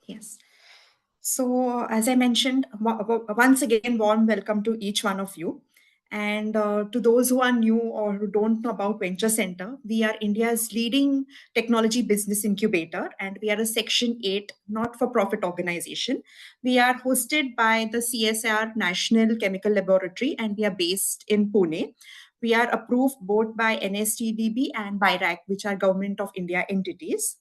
Yes. So, as I mentioned, once again, warm welcome to each one of you. And to those who are new or who don't know about Venture Center, we are India's leading technology business incubator, and we are a Section 8 not for profit organization. We are hosted by the CSR National Chemical Laboratory, and we are based in Pune. We are approved both by NSTDB and by RAC, which are Government of India entities.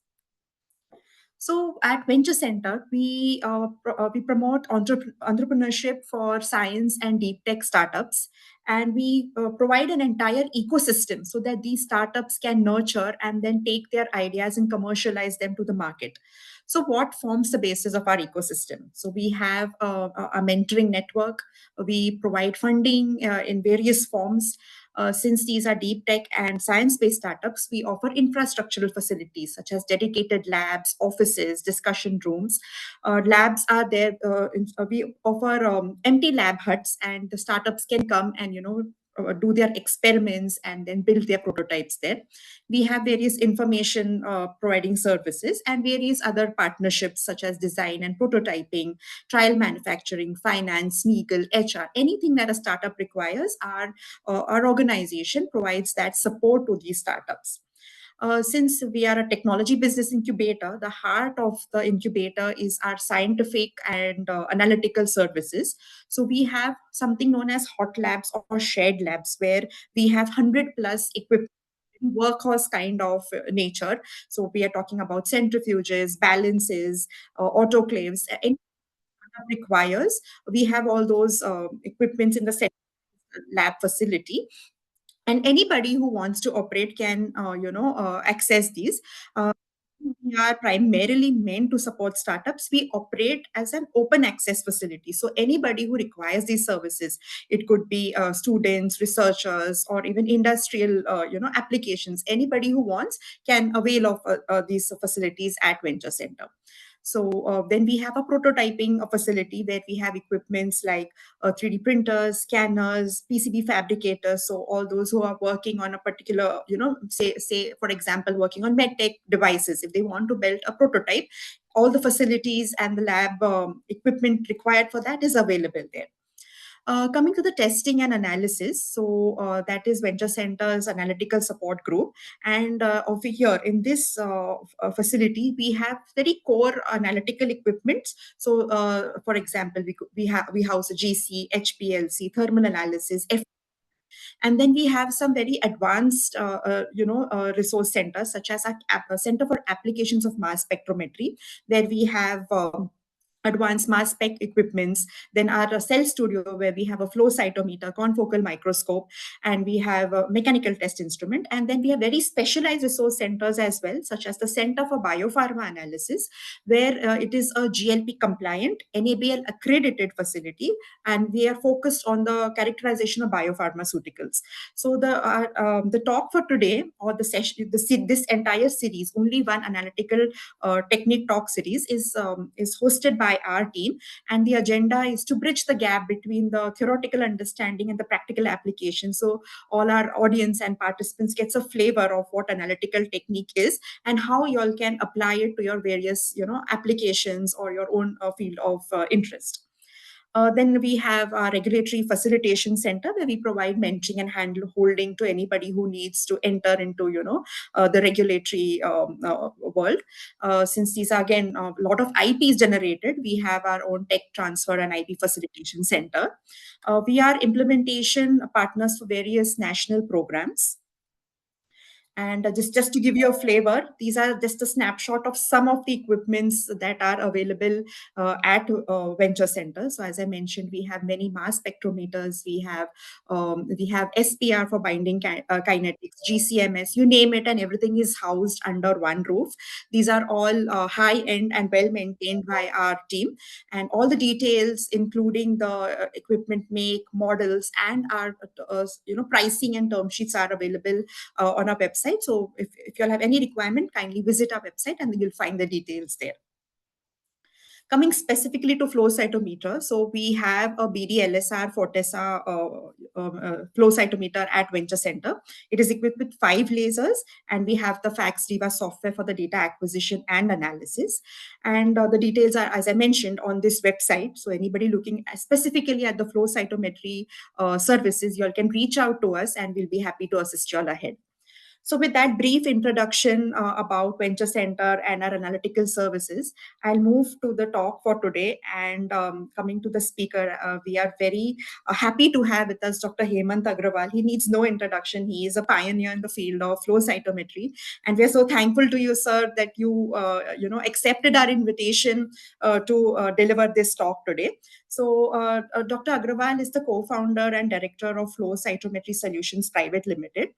So at Venture Center, we promote entrepreneurship for science and deep tech startups, and we provide an entire ecosystem so that these startups can nurture and then take their ideas and commercialize them to the market. So, what forms the basis of our ecosystem? So, we have a mentoring network. We provide funding in various forms. Since these are deep tech and science based startups, we offer infrastructural facilities such as dedicated labs, offices, discussion rooms. Labs are there. We offer empty lab huts, and the startups can come and do their experiments and then build their prototypes there. We have various information providing services and various other partnerships such as design and prototyping, trial manufacturing, finance, legal, HR, anything that a startup requires. Our organization provides that support to these startups. Since we are a technology business incubator, the heart of the incubator is our scientific and analytical services. So we have something known as hot labs or shared labs where we have 100 plus equipment workhorse kind of nature. So we are talking about centrifuges, balances, autoclaves, any requires. We have all those equipments in the lab facility, and anybody who wants to operate can access these. We are primarily meant to support startups. We operate as an open access facility, so anybody who requires these services, it could be students, researchers, or even industrial applications, anybody who wants can avail of these facilities at Venture Center. So then we have a prototyping facility where we have equipments like 3D printers, scanners, PCB fabricators. So all those who are working on a particular, say for example, working on medtech devices, if they want to build a prototype, all the facilities and the lab equipment required for that is available there. Coming to the testing and analysis, so that is Venture Center's analytical support group. And over here in this facility, we have very core analytical equipment. So, for example, we house a GC, HPLC, thermal analysis, and then we have some very advanced resource centers such as a Center for Applications of Mass Spectrometry, where we have advanced mass spec equipments, then our cell studio where we have a flow cytometer, confocal microscope, and we have a mechanical test instrument. And then we have very specialized resource centers as well, such as the Center for Biopharma Analysis, where it is a GLP compliant, NABL accredited facility, and we are focused on the characterization of biopharmaceuticals. So the talk for today, or the session, this entire series, only one analytical technique talk series, is hosted by our team, and the agenda is to bridge the gap between the theoretical understanding and the practical application. So all our audience and participants gets a flavor of what analytical technique is and how you all can apply it to your various applications or your own field of interest. Then we have our Regulatory Facilitation Center, where we provide mentoring and hand holding to anybody who needs to enter into, the regulatory world. Since these are again a lot of IPs generated, we have our own tech transfer and IP facilitation center. We are implementation partners for various national programs. And just to give you a flavor, these are just a snapshot of some of the equipments that are available at Venture Center. So as I mentioned, we have many mass spectrometers. We have SPR for binding kinetics, GCMS, you name it, and everything is housed under one roof. These are all high end and well maintained by our team, and all the details, including the equipment make, models, and our pricing and term sheets, are available on our website. So if you'll have any requirement, kindly visit our website and you'll find the details there. Coming specifically to flow cytometer, so we have a BDLSR Fortesa flow cytometer at Venture Center. It is equipped with 5 lasers, and we have the FACS-DIVA software for the data acquisition and analysis. And the details are, as I mentioned, on this website. So anybody looking specifically at the flow cytometry services, you all can reach out to us, and we'll be happy to assist you all ahead. So, with that brief introduction about Venture Center and our analytical services, I'll move to the talk for today. And coming to the speaker, we are very happy to have with us Dr. Hemant Agarwal. He needs no introduction. He is a pioneer in the field of flow cytometry, and we are so thankful to you, sir, that you accepted our invitation to deliver this talk today. So, Dr. Agarwal is the co-founder and director of Flow Cytometry Solutions Private Limited.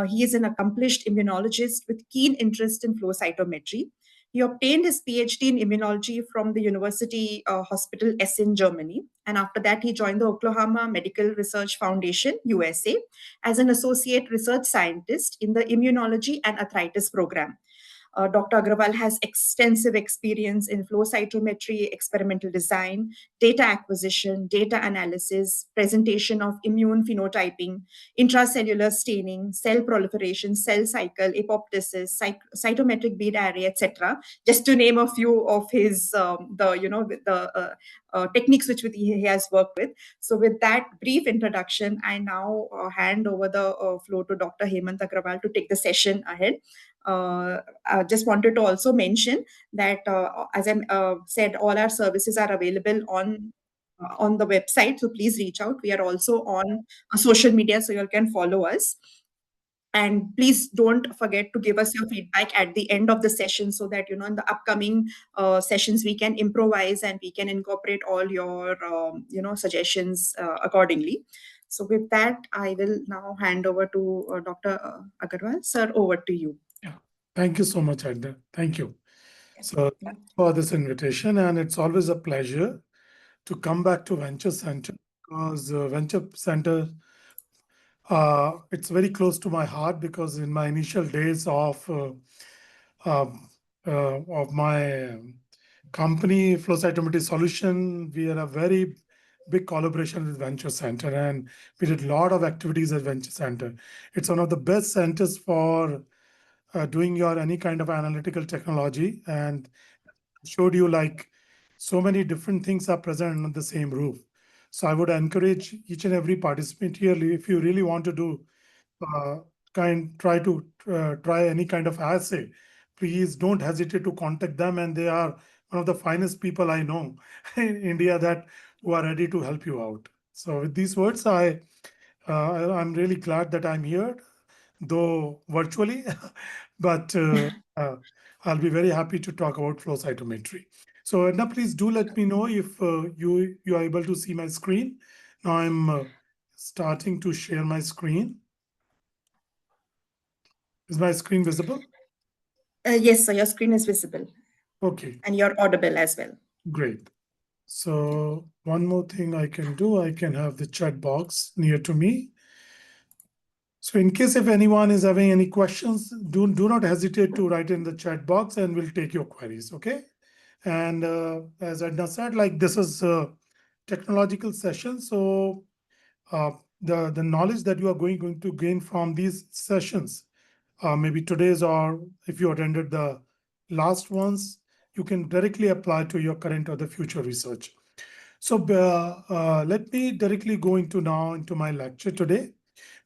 He is an accomplished immunologist with keen interest in flow cytometry. He obtained his PhD in immunology from the University Hospital Essen, Germany. And after that, he joined the Oklahoma Medical Research Foundation, USA, as an associate research scientist in the immunology and arthritis program. Dr. Agarwal has extensive experience in flow cytometry, experimental design, data acquisition, data analysis, presentation of immune phenotyping, intracellular staining, cell proliferation, cell cycle, apoptosis, cytometric bead array, etc. Just to name a few of his techniques which he has worked with. So, with that brief introduction, I now hand over the floor to Dr. Hemant Agarwal to take the session ahead. I just wanted to also mention that, as I said, all our services are available on the website. So please reach out. We are also on social media, so you can follow us. And please don't forget to give us your feedback at the end of the session, so that in the upcoming sessions we can improvise and we can incorporate all your suggestions accordingly. So with that, I will now hand over to Dr. Agarwal. Sir, over to you. Yeah. Thank you so much, Adna. Thank you. So thanks for this invitation, and it's always a pleasure to come back to Venture Center, because Venture Center, it's very close to my heart, because in my initial days of my company, Flow Cytometry Solution, we had a very big collaboration with Venture Center, and we did a lot of activities at Venture Center. It's one of the best centers for doing your any kind of analytical technology, and showed you like so many different things are present under the same roof. So I would encourage each and every participant here, if you really want to do try any kind of assay, please don't hesitate to contact them, and they are one of the finest people I know in India that who are ready to help you out. So with these words, I'm really glad that I'm here, though virtually, but I'll be very happy to talk about flow cytometry. So Edna, please do let me know if you are able to see my screen. Now I'm starting to share my screen. Is my screen visible? Yes, sir, your screen is visible. Okay. And you're audible as well. Great. So one more thing I can do, I can have the chat box near to me. So in case if anyone is having any questions, do not hesitate to write in the chat box, and we'll take your queries, okay? And as Edna said, like this is a technological session. So the knowledge that you are going to gain from these sessions, maybe today's, or if you attended the last ones, you can directly apply to your current or the future research. So let me directly go into my lecture today,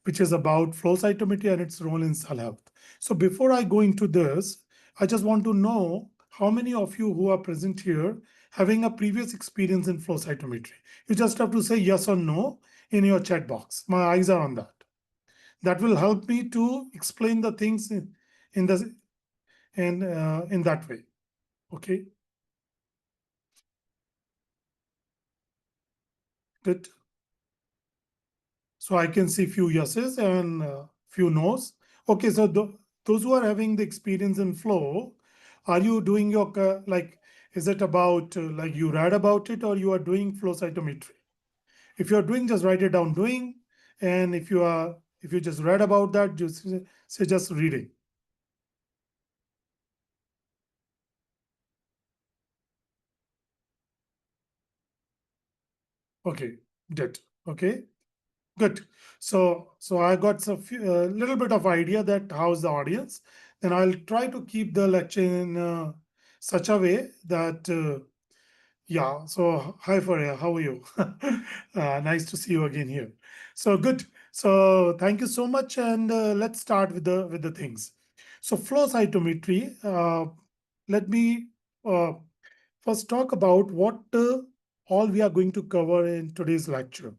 which is about flow cytometry and its role in cell health. So before I go into this, I just want to know how many of you who are present here having a previous experience in flow cytometry. You just have to say yes or no in your chat box. My eyes are on that. That will help me to explain the things in that way. Okay. Good. So I can see few yeses and few no's. Okay, so those who are having the experience in flow, are you doing your is it about like you read about it, or you are doing flow cytometry? If you are doing, just write it down doing, and if you just read about that, just say just reading. Okay, did. Okay, good. So I got a little bit of idea that how's the audience. Then I'll try to keep the lecture in such a way that yeah. So hi Faria, how are you? Nice to see you again here. So good. So thank you so much, and let's start with the things. So flow cytometry. Let me uh, first talk about what all we are going to cover in today's lecture.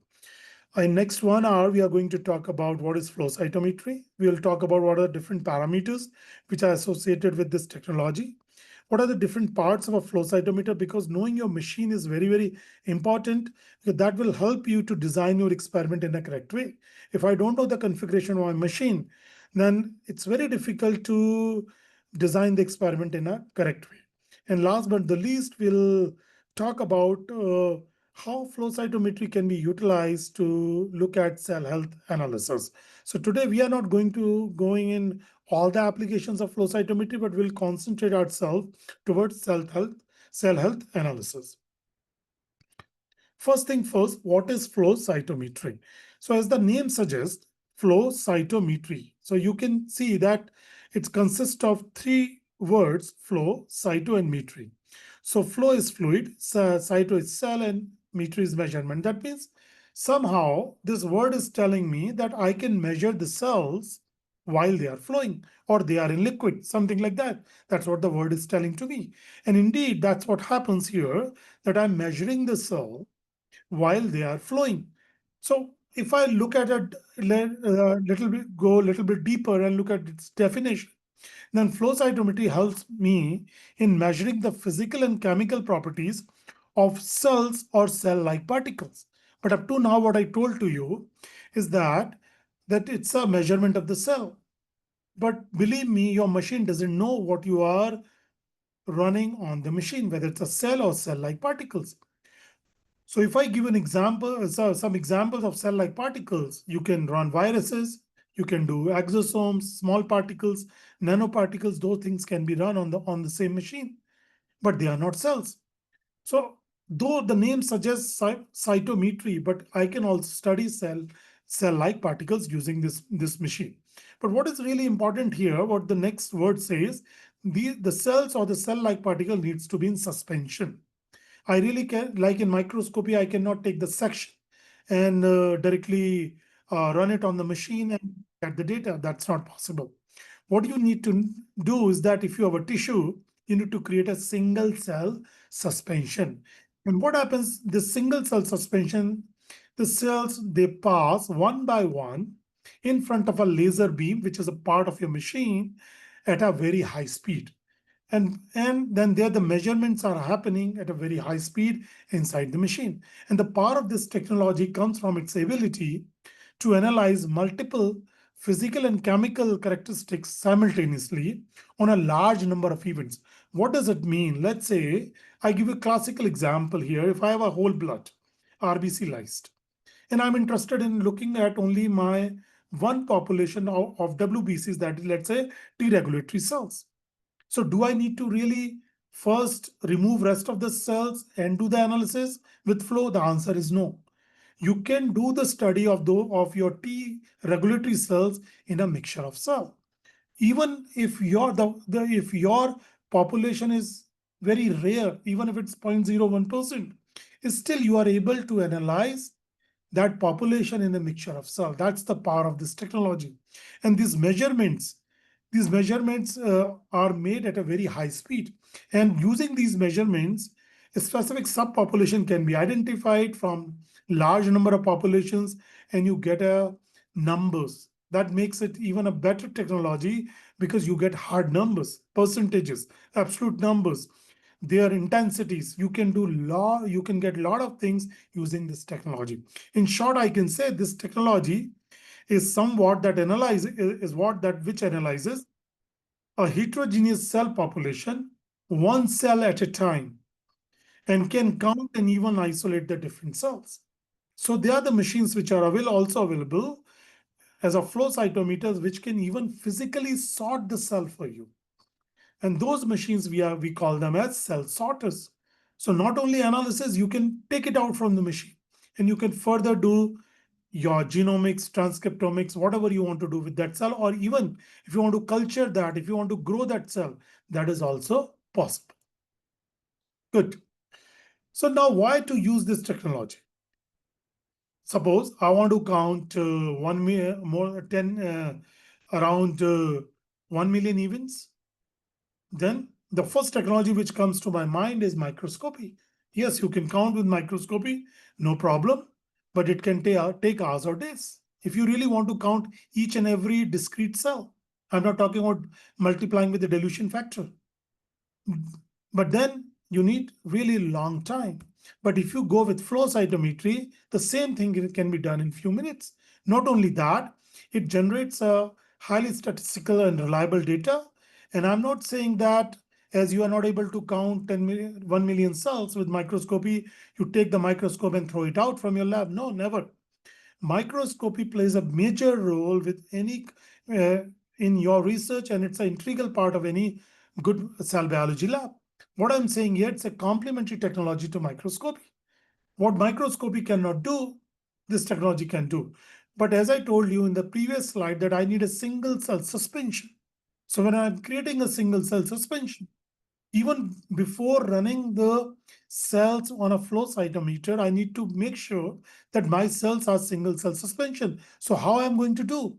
In next 1 hour, we are going to talk about what is flow cytometry. We will talk about what are different parameters which are associated with this technology. What are the different parts of a flow cytometer? Because knowing your machine is very, very important, because that will help you to design your experiment in a correct way. If I don't know the configuration of my machine, then it's very difficult to design the experiment in a correct way. And last but the least, we'll talk about how flow cytometry can be utilized to look at cell health analysis. So today we are not going in all the applications of flow cytometry, but we'll concentrate ourselves towards cell health analysis. First thing first, what is flow cytometry? So as the name suggests, flow cytometry. So you can see that it consists of three words: flow, cyto, and metry. So flow is fluid, cyto is cell, and metry is measurement. That means somehow this word is telling me that I can measure the cells while they are flowing or they are in liquid, something like that. That's what the word is telling to me. And indeed, that's what happens here, that I'm measuring the cell while they are flowing. So if I look at it little bit, go a little bit deeper and look at its definition, then flow cytometry helps me in measuring the physical and chemical properties of cells or cell-like particles. But up to now, what I told to you is that it's a measurement of the cell. But believe me, your machine doesn't know what you are running on the machine, whether it's a cell or cell-like particles. So if I give an example, some examples of cell-like particles, you can run viruses, you can do exosomes, small particles, nanoparticles. Those things can be run on the same machine, but they are not cells. So though the name suggests cytometry, but I can also study cell-like particles using this machine. But what is really important here, what the next word says, the cells or the cell-like particle needs to be in suspension. I really can, like in microscopy, I cannot take the section and directly run it on the machine and get the data. That's not possible. What you need to do is that if you have a tissue, you need to create a single cell suspension. And what happens, this single cell suspension, the cells, they pass one by one in front of a laser beam, which is a part of your machine, at a very high speed. And then there the measurements are happening at a very high speed inside the machine. And the power of this technology comes from its ability to analyze multiple physical and chemical characteristics simultaneously on a large number of events. What does it mean? Let's say I give a classical example here. If I have a whole blood, RBC lysed, and I'm interested in looking at only my one population of WBCs, that is, let's say, T regulatory cells. So do I need to really first remove rest of the cells and do the analysis with flow? The answer is no. You can do the study of your T regulatory cells in a mixture of cell. Even if if your population is very rare, even if it's 0.01%, still you are able to analyze that population in a mixture of cell. That's the power of this technology. And these measurements are made at a very high speed. And using these measurements, a specific subpopulation can be identified from large number of populations, and you get a numbers. That makes it even a better technology because you get hard numbers, percentages, absolute numbers, their intensities. You can get a lot of things using this technology. In short, I can say this technology is somewhat that analyze is what that which analyzes a heterogeneous cell population one cell at a time and can count and even isolate the different cells. So they are the machines which are also available as a flow cytometers, which can even physically sort the cell for you. And those machines we call them as cell sorters. So not only analysis, you can take it out from the machine and you can further do your genomics, transcriptomics, whatever you want to do with that cell, or even if you want to culture that, if you want to grow that cell, that is also possible. Good. So now why to use this technology? Suppose I want to count more 10 around 1 million events. Then the first technology which comes to my mind is microscopy. Yes, you can count with microscopy, no problem, but it can take hours or days. If you really want to count each and every discrete cell, I'm not talking about multiplying with the dilution factor. But then you need really long time. But if you go with flow cytometry, the same thing can be done in few minutes. Not only that, it generates a highly statistical and reliable data. And I'm not saying that as you are not able to count 10 million, 1 million cells with microscopy, you take the microscope and throw it out from your lab. No, never. Microscopy plays a major role with any uh, in your research, and it's an integral part of any good cell biology lab. What I'm saying here, it's a complementary technology to microscopy. What microscopy cannot do, this technology can do. But as I told you in the previous slide, that I need a single cell suspension. So when I'm creating a single cell suspension, even before running the cells on a flow cytometer, I need to make sure that my cells are single cell suspension. So how I'm going to do?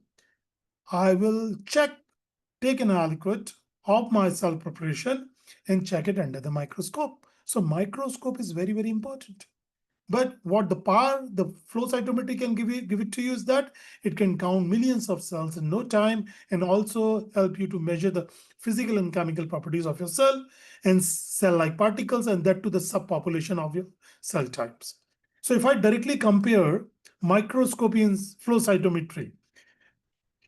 I will take an aliquot of my cell preparation and check it under the microscope. So microscope is very, very important. But what the flow cytometry can give it to you is that it can count millions of cells in no time and also help you to measure the physical and chemical properties of your cell and cell-like particles, and that to the subpopulation of your cell types. So if I directly compare microscopy and flow cytometry,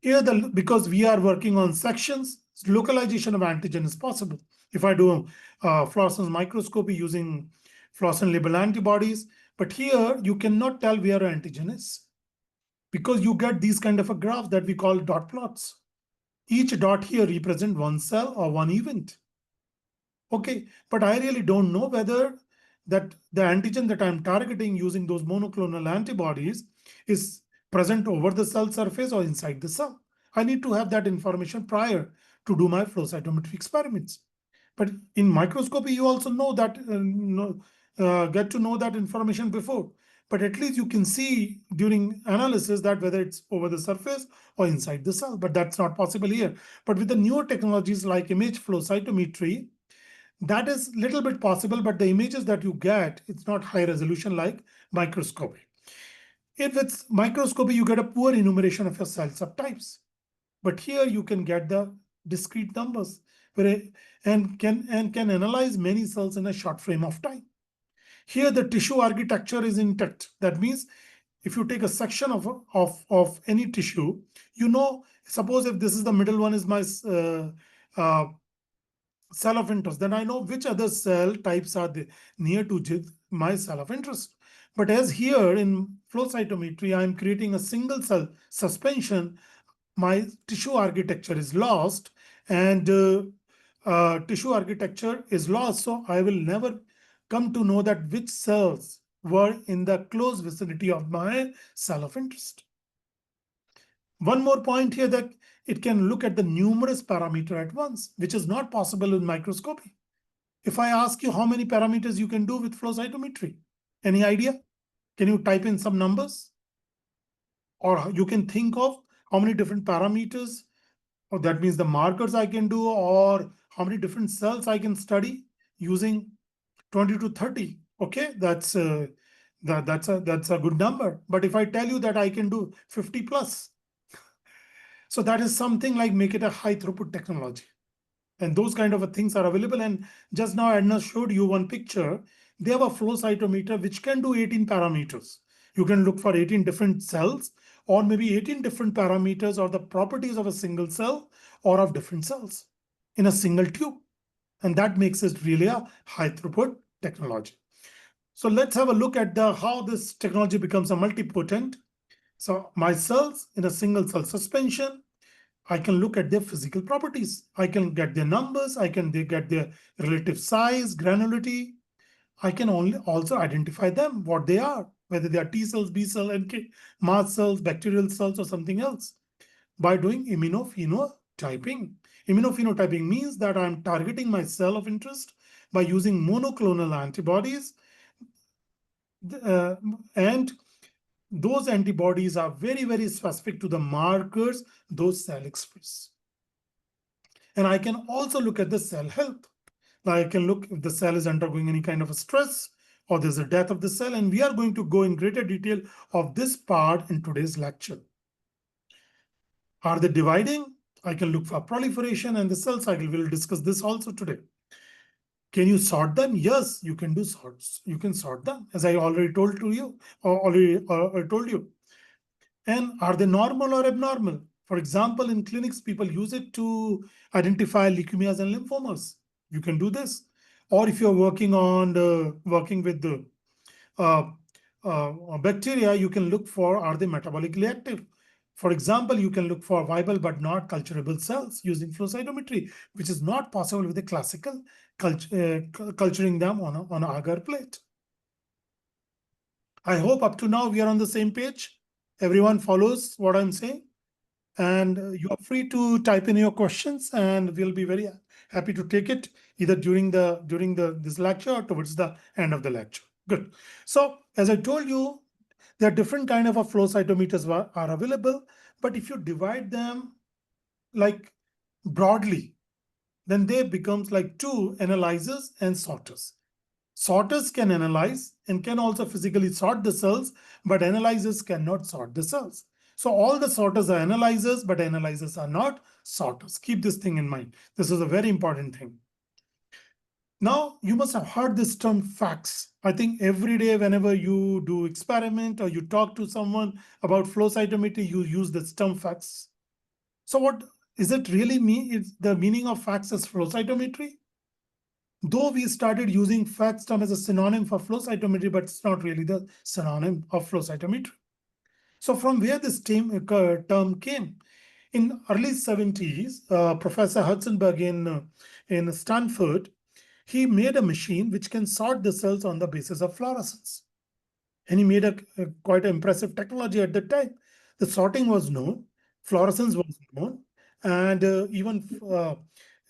here because we are working on sections, localization of antigen is possible. If I do fluorescence microscopy using fluorescent labeled antibodies, but here you cannot tell where antigen is because you get these kind of a graph that we call dot plots. Each dot here represent one cell or one event. Okay, but I really don't know whether that the antigen that I'm targeting using those monoclonal antibodies is present over the cell surface or inside the cell. I need to have that information prior to do my flow cytometry experiments. But in microscopy, you also know that get to know that information before. But at least you can see during analysis that whether it's over the surface or inside the cell. But that's not possible here. But with the newer technologies like image flow cytometry, that is little bit possible, but the images that you get, it's not high resolution like microscopy. If it's microscopy, you get a poor enumeration of your cell subtypes. But here you can get the discrete numbers and can analyze many cells in a short frame of time. Here the tissue architecture is intact. That means if you take a section of any tissue, suppose if this is the middle one is my uh, cell of interest, then I know which other cell types are near to my cell of interest. But as here in flow cytometry, I'm creating a single cell suspension, my tissue architecture is lost, and tissue architecture is lost. So I will never come to know that which cells were in the close vicinity of my cell of interest. One more point here, that it can look at the numerous parameters at once, which is not possible with microscopy. If I ask you how many parameters you can do with flow cytometry, any idea? Can you type in some numbers? Or you can think of how many different parameters, or that means the markers I can do, or how many different cells I can study using 20 to 30. Okay, that's a good number. But if I tell you that I can do 50 plus, so that is something like make it a high throughput technology. And those kind of things are available. And just now Edna showed you one picture. They have a flow cytometer which can do 18 parameters. You can look for 18 different cells, or maybe 18 different parameters or the properties of a single cell or of different cells in a single tube. And that makes it really a high throughput technology. So let's have a look at how this technology becomes a multipotent. So my cells in a single cell suspension, I can look at their physical properties. I can get their numbers. I can get their relative size, granularity. I can also identify them, what they are. whether they are T cells, B cells, NK, mast cells, bacterial cells, or something else, by doing immunophenotyping. Immunophenotyping means that I'm targeting my cell of interest by using monoclonal antibodies, uh, and those antibodies are very, very specific to the markers those cell express. And I can also look at the cell health. Now I can look if the cell is undergoing any kind of a stress or there's a death of the cell. And we are going to go in greater detail of this part in today's lecture. Are they dividing? I can look for proliferation and the cell cycle. We'll discuss this also today. Can you sort them? Yes, you can do sorts. You can sort them, as I already told to you, or already told you. And are they normal or abnormal? For example, in clinics, people use it to identify leukemias and lymphomas. You can do this. Or if you're working with the bacteria, you can look for, are they metabolically active? For example, you can look for viable but not culturable cells using flow cytometry, which is not possible with the classical culturing them on an agar plate. I hope up to now we are on the same page. Everyone follows what I'm saying. And you are free to type in your questions, and we'll be very happy to take it either during this lecture or towards the end of the lecture. Good. So as I told you, there are different kind of a flow cytometers are available, but if you divide them like broadly, then they becomes like two: analyzers and sorters. Sorters can analyze and can also physically sort the cells, but analyzers cannot sort the cells. So all the sorters are analyzers, but analyzers are not sorters. Keep this thing in mind. This is a very important thing. Now, you must have heard this term FACS. I think every day, whenever you do experiment or you talk to someone about flow cytometry, you use this term FACS. So what is it really mean? It's the meaning of FACS is flow cytometry. Though we started using FACS term as a synonym for flow cytometry, but it's not really the synonym of flow cytometry. So from where this term came? In early 70s, Professor Hudsenberg in Stanford, he made a machine which can sort the cells on the basis of fluorescence. And he made a quite impressive technology at that time. The sorting was known, fluorescence was known, and even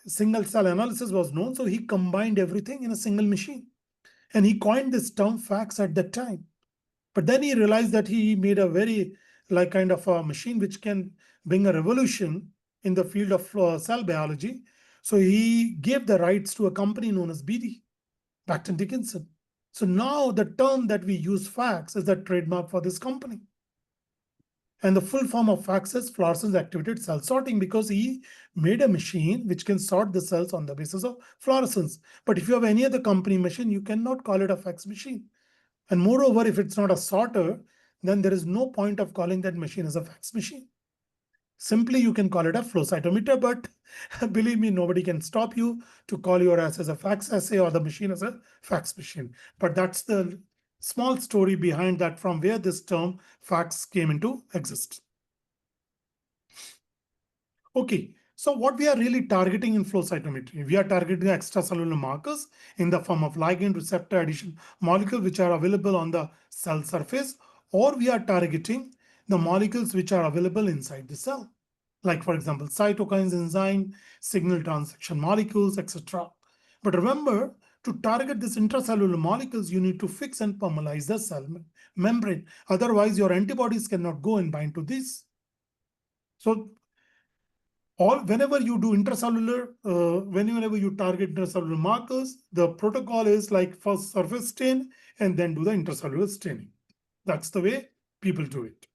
single cell analysis was known. So he combined everything in a single machine. And he coined this term FACS at that time. But then he realized that he made a very like kind of a machine which can bring a revolution in the field of cell biology. So he gave the rights to a company known as BD, Becton Dickinson. So now the term that we use FACS is the trademark for this company. And the full form of FACS is fluorescence activated cell sorting, because he made a machine which can sort the cells on the basis of fluorescence. But if you have any other company machine, you cannot call it a FACS machine. And moreover, if it's not a sorter, then there is no point of calling that machine as a FACS machine. Simply, you can call it a flow cytometer, but believe me, nobody can stop you to call your ass as a FACS assay or the machine as a FACS machine. But that's the small story behind that, from where this term FACS came into existence. Okay, so what we are really targeting in flow cytometry, we are targeting extracellular markers in the form of ligand receptor addition molecules which are available on the cell surface, or we are targeting the molecules which are available inside the cell, like for example, cytokines, enzyme, signal transduction molecules, etc. But remember, to target these intracellular molecules, you need to fix and permeabilize the cell membrane. Otherwise, your antibodies cannot go and bind to this. So whenever you do intracellular, whenever you target intracellular markers, the protocol is like first surface stain and then do the intracellular staining. That's the way people do it.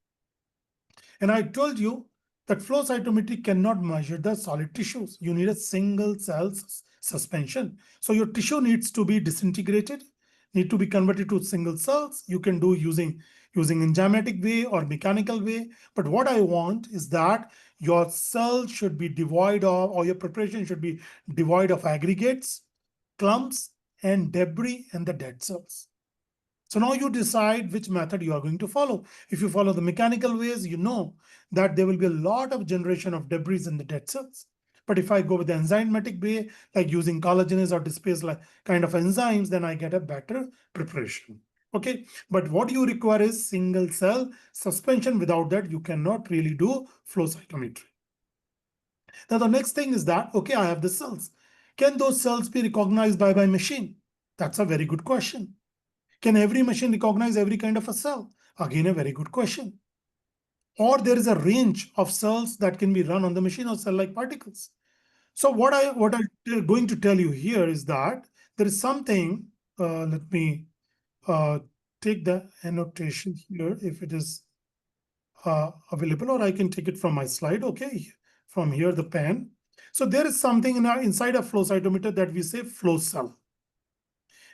And I told you that flow cytometry cannot measure the solid tissues. You need a single cell suspension. So your tissue needs to be disintegrated, need to be converted to single cells. You can do using enzymatic way or mechanical way. But what I want is that your cell should be devoid of, or your preparation should be devoid of aggregates, clumps, and debris and the dead cells. So now you decide which method you are going to follow. If you follow the mechanical ways, you know that there will be a lot of generation of debris in the dead cells. But if I go with the enzymatic way, like using collagenase or displaced kind of enzymes, then I get a better preparation. Okay, but what you require is single cell suspension. Without that, you cannot really do flow cytometry. Now, the next thing is that, okay, I have the cells. Can those cells be recognized by my machine? That's a very good question. Can every machine recognize every kind of a cell? Again, a very good question. Or there is a range of cells that can be run on the machine or cell-like particles. So I'm going to tell you here is that there is something. Let me uh, take the annotation here if it is available, or I can take it from my slide. Okay, from here the pen. So there is something inside a flow cytometer that we say flow cell,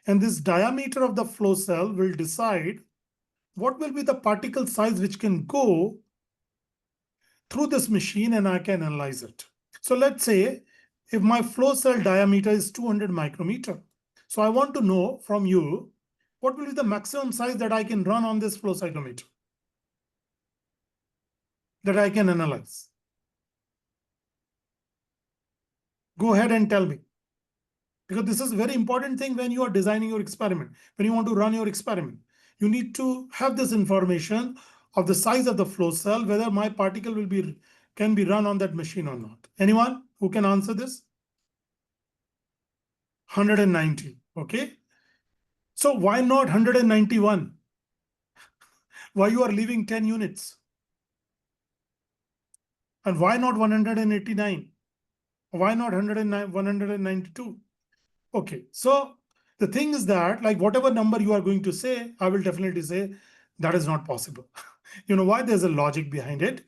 and this diameter of the flow cell will decide what will be the particle size which can go through this machine and I can analyze it. So let's say if my flow cell diameter is 200 micrometer. So I want to know from you what will be the maximum size that I can run on this flow cytometer that I can analyze. Go ahead and tell me. Because this is a very important thing when you are designing your experiment. When you want to run your experiment, you need to have this information of the size of the flow cell, whether my particle can be run on that machine or not. Anyone who can answer this? 190. Okay. So why not 191? Why you are leaving 10 units? And why not 189? Why not 109, 192? Okay, so the thing is that, like, whatever number you are going to say, I will definitely say that is not possible. You know why? There's a logic behind it.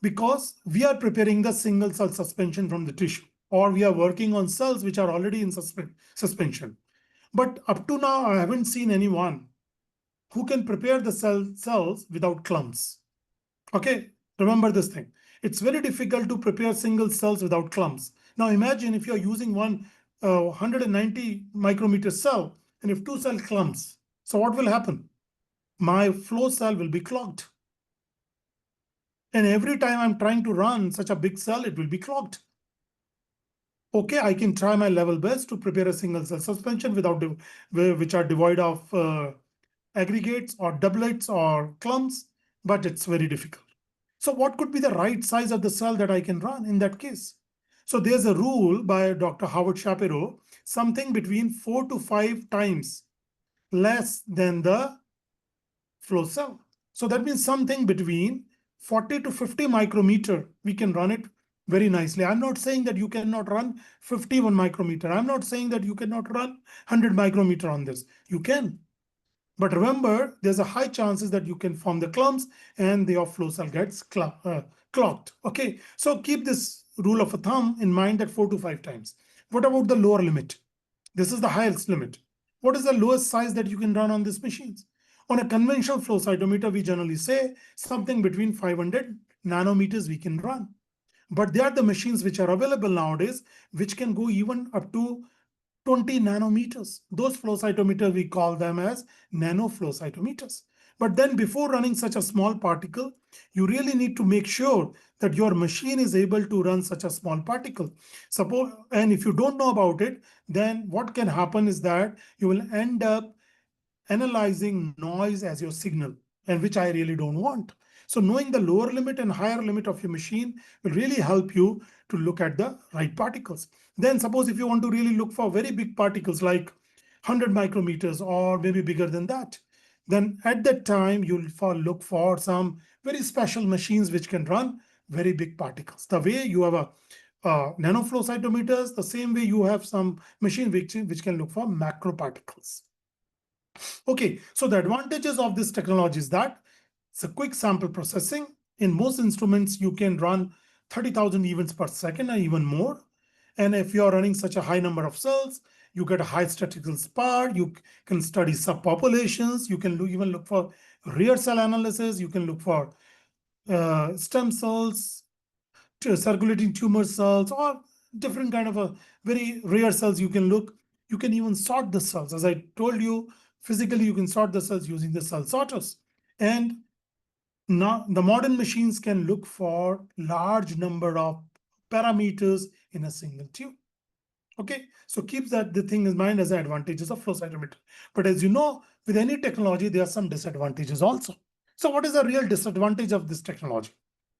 Because we are preparing the single cell suspension from the tissue, or we are working on cells which are already in suspension. But up to now, I haven't seen anyone who can prepare the cells without clumps. Okay, remember this thing. It's very difficult to prepare single cells without clumps. Now imagine if you're using one 190 micrometer cell and if two cell clumps. So what will happen? My flow cell will be clogged. And every time I'm trying to run such a big cell, it will be clogged. Okay, I can try my level best to prepare a single cell suspension which are devoid of aggregates or doublets or clumps, but it's very difficult. So what could be the right size of the cell that I can run in that case? So there's a rule by Dr. Howard Shapiro, something between 4 to 5 times less than the flow cell. So that means something between 40 to 50 micrometer, we can run it very nicely. I'm not saying that you cannot run 51 micrometer. I'm not saying that you cannot run 100 micrometer on this. You can. But remember, there's a high chances that you can form the clumps and the flow cell gets clogged. Okay, so keep this rule of a thumb in mind that 4 to 5 times. What about the lower limit? This is the highest limit. What is the lowest size that you can run on these machines? On a conventional flow cytometer, we generally say something between 500 nanometers we can run. But there are the machines which are available nowadays, which can go even up to 20 nanometers. Those flow cytometers, we call them as nano flow cytometers. But then before running such a small particle, you really need to make sure that your machine is able to run such a small particle. Suppose, and if you don't know about it, then what can happen is that you will end up analyzing noise as your signal, and which I really don't want. So knowing the lower limit and higher limit of your machine will really help you to look at the right particles. Then suppose if you want to really look for very big particles like 100 micrometers or maybe bigger than that, then at that time you'll look for some very special machines which can run very big particles. The way you have a nanoflow cytometers, the same way you have some machine which can look for macro particles. Okay, so the advantages of this technology is that it's a quick sample processing. In most instruments, you can run 30,000 events per second or even more. And if you're running such a high number of cells, you get a high statistical power. You can study subpopulations. You can even look for rare cell analysis. You can look for stem cells, circulating tumor cells, or different kind of a very rare cells you can look. You can even sort the cells. As I told you, physically you can sort the cells using the cell sorters. And now the modern machines can look for large number of parameters in a single tube. Okay, so keep that the thing in mind as the advantages of flow cytometry. But as you know, with any technology, there are some disadvantages also. So what is the real disadvantage of this technology?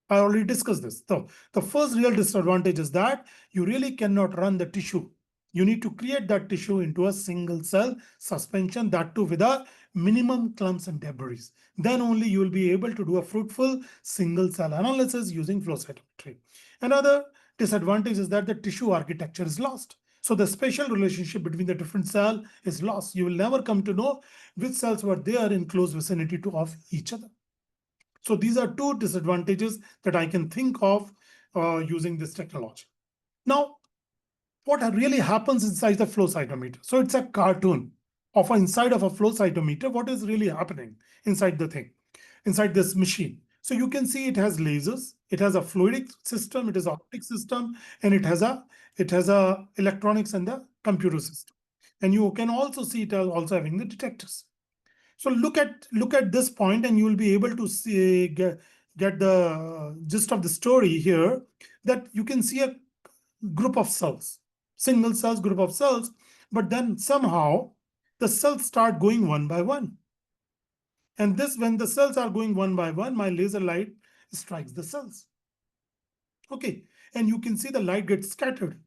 I already discussed this. So the first real disadvantage is that you really cannot run the tissue. You need to create that tissue into a single cell suspension, that too with a minimum clumps and debris. Then only you will be able to do a fruitful single cell analysis using flow cytometry. Another disadvantage is that the tissue architecture is lost. So the spatial relationship between the different cell is lost. You will never come to know which cells were there in close vicinity to of each other. So these are two disadvantages that I can think of using this technology. Now, what really happens inside the flow cytometer? So it's a cartoon of inside of a flow cytometer. What is really happening inside the thing, inside this machine? So you can see it has lasers, it has a fluidic system, it has optic system, and it has a electronics and the computer system. And you can also see it as also having the detectors. So look at this point, and you will be able to see get the gist of the story here. That you can see a group of cells, single cells, group of cells, but then somehow the cells start going one by one. And this, when the cells are going one by one, my laser light strikes the cells. Okay, and you can see the light gets scattered.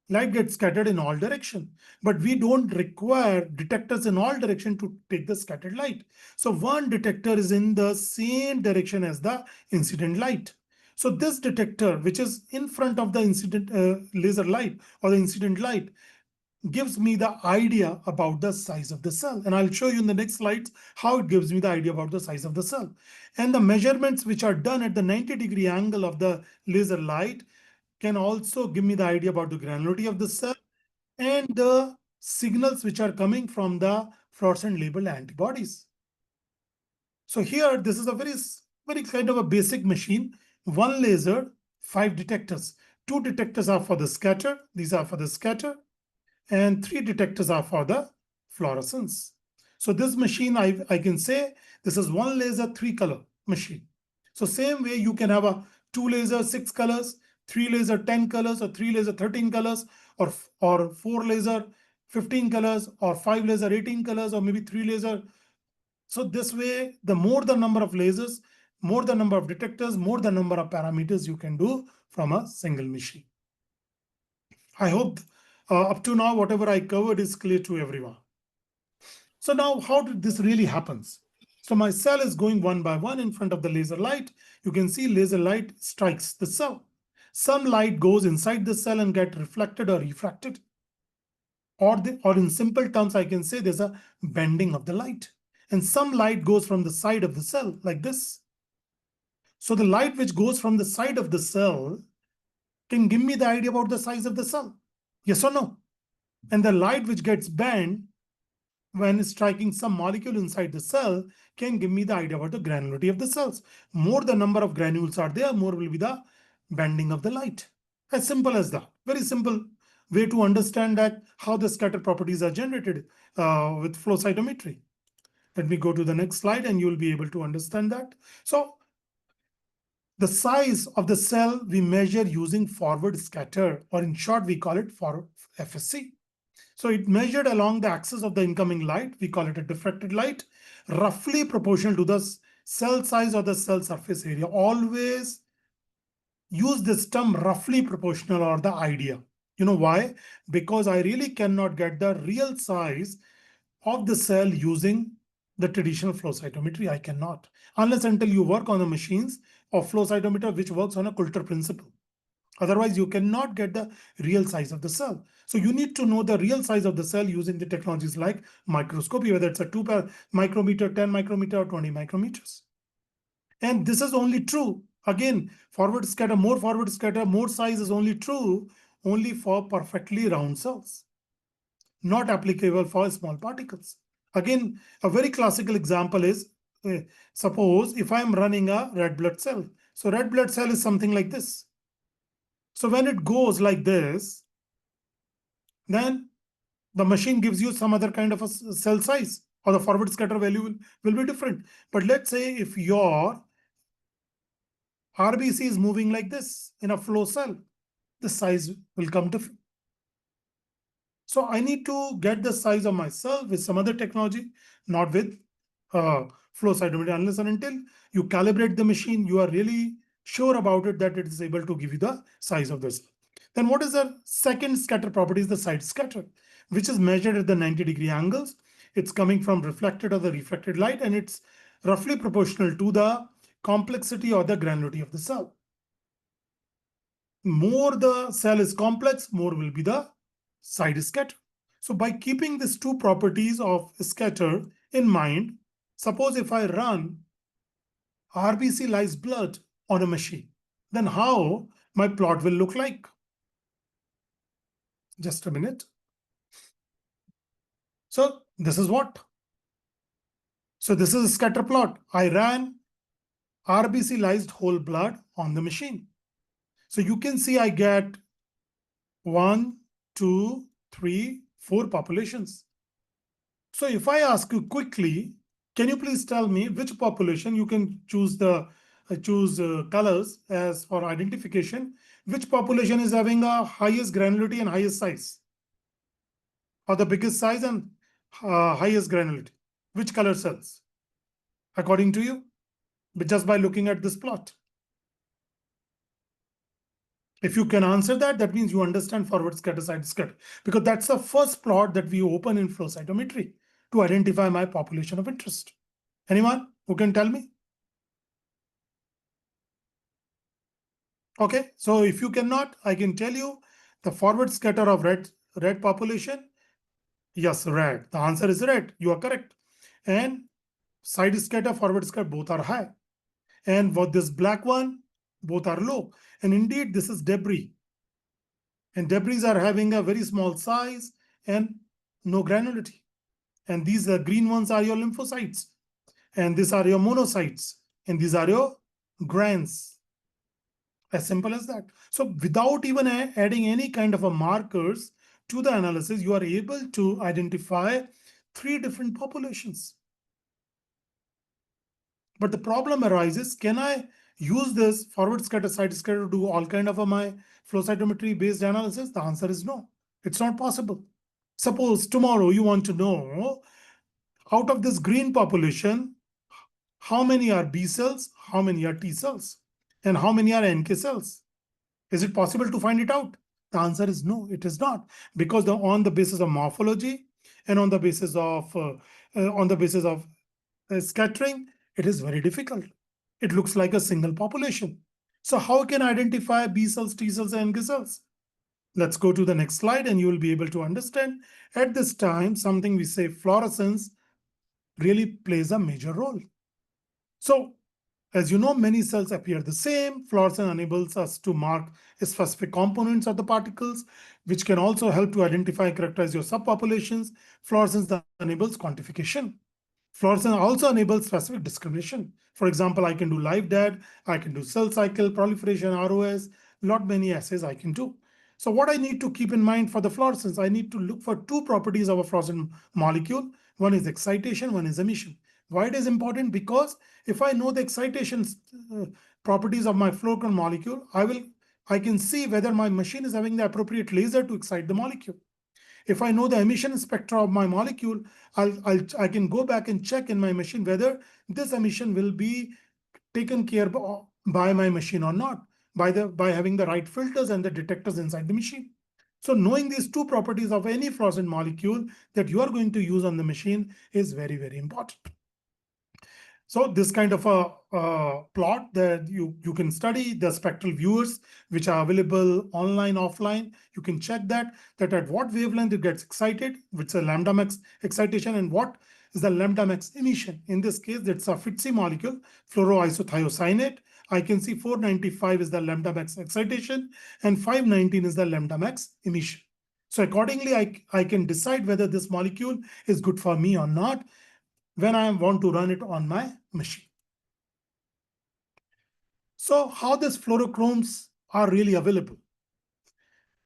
Light gets scattered in all direction, but we don't require detectors in all direction to take the scattered light. So one detector is in the same direction as the incident light. So this detector, which is in front of the incident laser light or the incident light, gives me the idea about the size of the cell. And I'll show you in the next slides how it gives me the idea about the size of the cell. And the measurements which are done at the 90-degree angle of the laser light can also give me the idea about the granularity of the cell and the signals which are coming from the fluorescent labeled antibodies. So here, this is a very kind of a basic machine. One laser, 5 detectors. 2 detectors are for the scatter. These are for the scatter. And 3 detectors are for the fluorescence. So this machine, I can say this is one laser, 3 color machine. So same way you can have a 2 laser, 6 colors, 3 laser, 10 colors, or 3 laser, 13 colors, or 4 laser, 15 colors, or 5 laser, 18 colors, or maybe 3 laser. So this way, the more the number of lasers, more the number of detectors, more the number of parameters you can do from a single machine. I hope up to now, whatever I covered is clear to everyone. So now, how did this really happens? So my cell is going one by one in front of the laser light. You can see laser light strikes the cell. Some light goes inside the cell and get reflected or refracted. Or in simple terms, I can say there's a bending of the light. And some light goes from the side of the cell like this. So the light which goes from the side of the cell can give me the idea about the size of the cell. Yes or no? And the light which gets bent when striking some molecule inside the cell can give me the idea about the granularity of the cells. More the number of granules are there, more will be the bending of the light. As simple as that. Very simple way to understand that how the scatter properties are generated with flow cytometry. Let me go to the next slide and you will be able to understand that. So the size of the cell we measure using forward scatter, or in short, we call it for FSC. So it measured along the axis of the incoming light. We call it a diffracted light, roughly proportional to the cell size or the cell surface area. Always use this term roughly proportional or the idea. You know why? Because I really cannot get the real size of the cell using the traditional flow cytometry. I cannot, unless until you work on the machines of flow cytometer which works on a Coulter principle. Otherwise, you cannot get the real size of the cell. So you need to know the real size of the cell using the technologies like microscopy, whether it's a 2 micrometer, 10 micrometer, or 20 micrometers. And this is only true. Again, forward scatter, more size is only true only for perfectly round cells, not applicable for small particles. Again, a very classical example is, suppose if I'm running a red blood cell. So red blood cell is something like this. So when it goes like this, then the machine gives you some other kind of a cell size, or the forward scatter value will be different. But let's say if your RBC is moving like this in a flow cell, the size will come different. So I need to get the size of my cell with some other technology, not with flow cytometry. Unless and until you calibrate the machine, you are really sure about it that it is able to give you the size of the cell. Then what is the second scatter property? Is the side scatter, which is measured at the 90-degree angles. It's coming from reflected or the reflected light, and it's roughly proportional to the complexity or the granularity of the cell. More the cell is complex, more will be the side scatter. So by keeping these two properties of scatter in mind, suppose if I run RBC lyse blood on a machine, then how my plot will look like? Just a minute. So this is what? So this is a scatter plot. I ran RBC lysed whole blood on the machine. So you can see I get 1, 2, 3, 4 populations. So if I ask you quickly, can you please tell me which population? You can choose the colors as for identification. Which population is having a highest granularity and highest size, or the biggest size and highest granularity? Which color cells, according to you, but just by looking at this plot? If you can answer that, that means you understand forward scatter, side scatter, because that's the first plot that we open in flow cytometry to identify my population of interest. Anyone who can tell me? Okay, so if you cannot, I can tell you the forward scatter of red population. Yes, red. The answer is red. You are correct. And side scatter, forward scatter, both are high. And for this black one, both are low. And indeed, this is debris. And debris are having a very small size and no granularity. And these green ones are your lymphocytes. And these are your monocytes. And these are your grans. As simple as that. So without even adding any kind of a markers to the analysis, you are able to identify 3 different populations. But the problem arises, can I use this forward scatter, side scatter to do all kind of my flow cytometry based analysis? The answer is no. It's not possible. Suppose tomorrow you want to know, out of this green population, how many are B cells, how many are T cells, and how many are NK cells? Is it possible to find it out? The answer is no, it is not, because on the basis of morphology and on the basis of scattering, it is very difficult. It looks like a single population. So how can I identify B cells, T cells, and NK cells? Let's go to the next slide, and you will be able to understand. At this time, something we say fluorescence really plays a major role. So as you know, many cells appear the same. Fluorescence enables us to mark specific components of the particles, which can also help to identify and characterize your subpopulations. Fluorescence enables quantification. Fluorescence also enables specific discrimination. For example, I can do live dead, I can do cell cycle, proliferation, ROS, lot many assays I can do. So what I need to keep in mind for the fluorescence, I need to look for 2 properties of a fluorescent molecule. One is excitation, one is emission. Why it is important? Because if I know the excitation properties of my fluorescent molecule, I can see whether my machine is having the appropriate laser to excite the molecule. If I know the emission spectra of my molecule, I can go back and check in my machine whether this emission will be taken care by my machine or not, by having the right filters and the detectors inside the machine. So knowing these 2 properties of any fluorescent molecule that you are going to use on the machine is very, very important. So this kind of a plot that you can study the spectral viewers, which are available online, offline. You can check that at what wavelength it gets excited, which is a lambda max excitation, and what is the lambda max emission. In this case, it's a FITC molecule, fluoroisothiocyanate. I can see 495 is the lambda max excitation and 519 is the lambda max emission. So accordingly, I can decide whether this molecule is good for me or not when I want to run it on my machine. So how these fluorochromes are really available?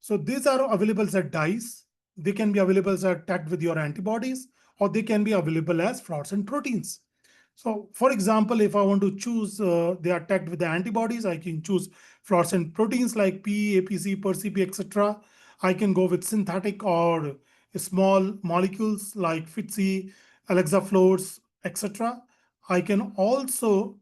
So these are available as dyes. They can be available as tagged with your antibodies, or they can be available as fluorescent proteins. So for example, if I want to choose, they are tagged with the antibodies, I can choose fluorescent proteins like P, APC, PerCP, etc. I can go with synthetic or small molecules like FITC, Alexa floats, etc. I can also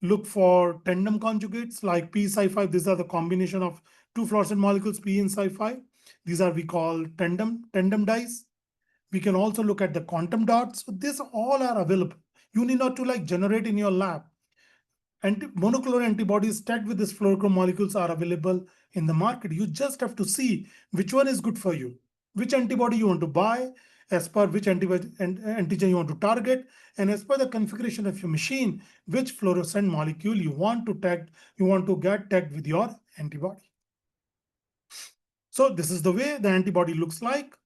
look for tandem conjugates like P Cy5. These are the combination of two fluorescent molecules, P and Cy5. These are we call tandem dyes. We can also look at the quantum dots. So these all are available. You need not to like generate in your lab. Monoclonal antibodies tagged with these fluorochrome molecules are available in the market. You just have to see which one is good for you, which antibody you want to buy, as per which antigen you want to target, and as per the configuration of your machine, which fluorescent molecule you want to get tagged with your antibody. So this is the way the antibody looks like,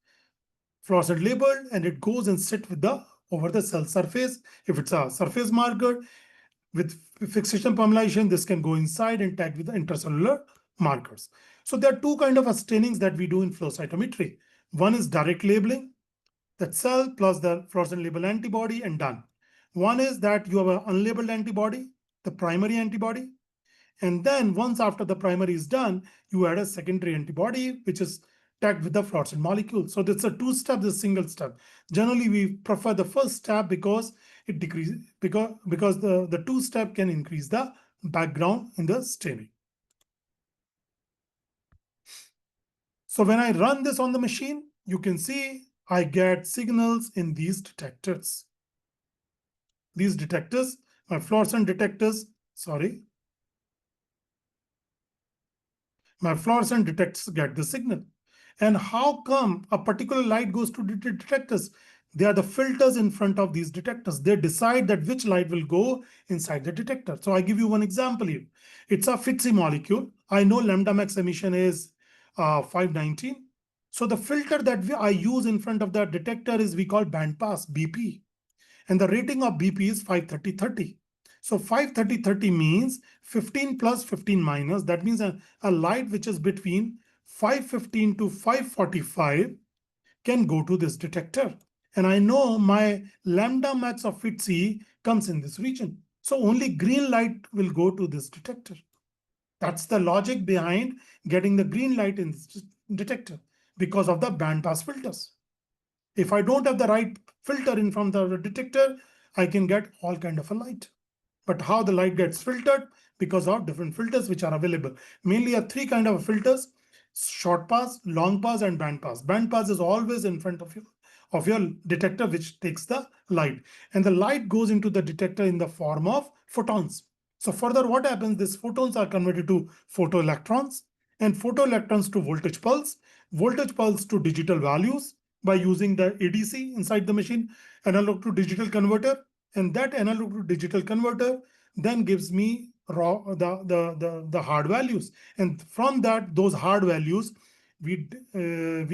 fluorescent labeled, and it goes and sit with the over the cell surface. If it's a surface marker, with fixation formulation, this can go inside and tag with the intracellular markers. So there are two kinds of stainings that we do in flow cytometry. One is direct labeling, that cell plus the fluorescent label antibody and done. One is that you have an unlabeled antibody, the primary antibody. And then once after the primary is done, you add a secondary antibody, which is tagged with the fluorescent molecule. So it's a two-step, this single step. Generally, we prefer the first step because it decreases, because the two-step can increase the background in the staining. So when I run this on the machine, you can see I get signals in these detectors. These detectors, my fluorescent detectors, my fluorescent detectors get the signal. And how come a particular light goes to the detectors? They are the filters in front of these detectors. They decide that which light will go inside the detector. So I give you one example here. It's a FITC molecule. I know lambda max emission is 519. So the filter that I use in front of the detector is we call band pass, BP. And the rating of BP is 530-30. So 530-30 means 15 plus 15 minus. That means a light which is between 515 to 545 can go to this detector. And I know my lambda max of FITC comes in this region. So only green light will go to this detector. That's the logic behind getting the green light in this detector because of the bandpass filters. If I don't have the right filter in front of the detector, I can get all kind of a light. But how the light gets filtered? Because of different filters which are available. Mainly are three kind of filters: short pass, long pass, and band pass. Band pass is always in front of your detector, which takes the light. And the light goes into the detector in the form of photons. So further, what happens? These photons are converted to photoelectrons, and photoelectrons to voltage pulse to digital values by using the ADC inside the machine, analog to digital converter. And that analog to digital converter then gives me the hard values. And from that, those hard values, we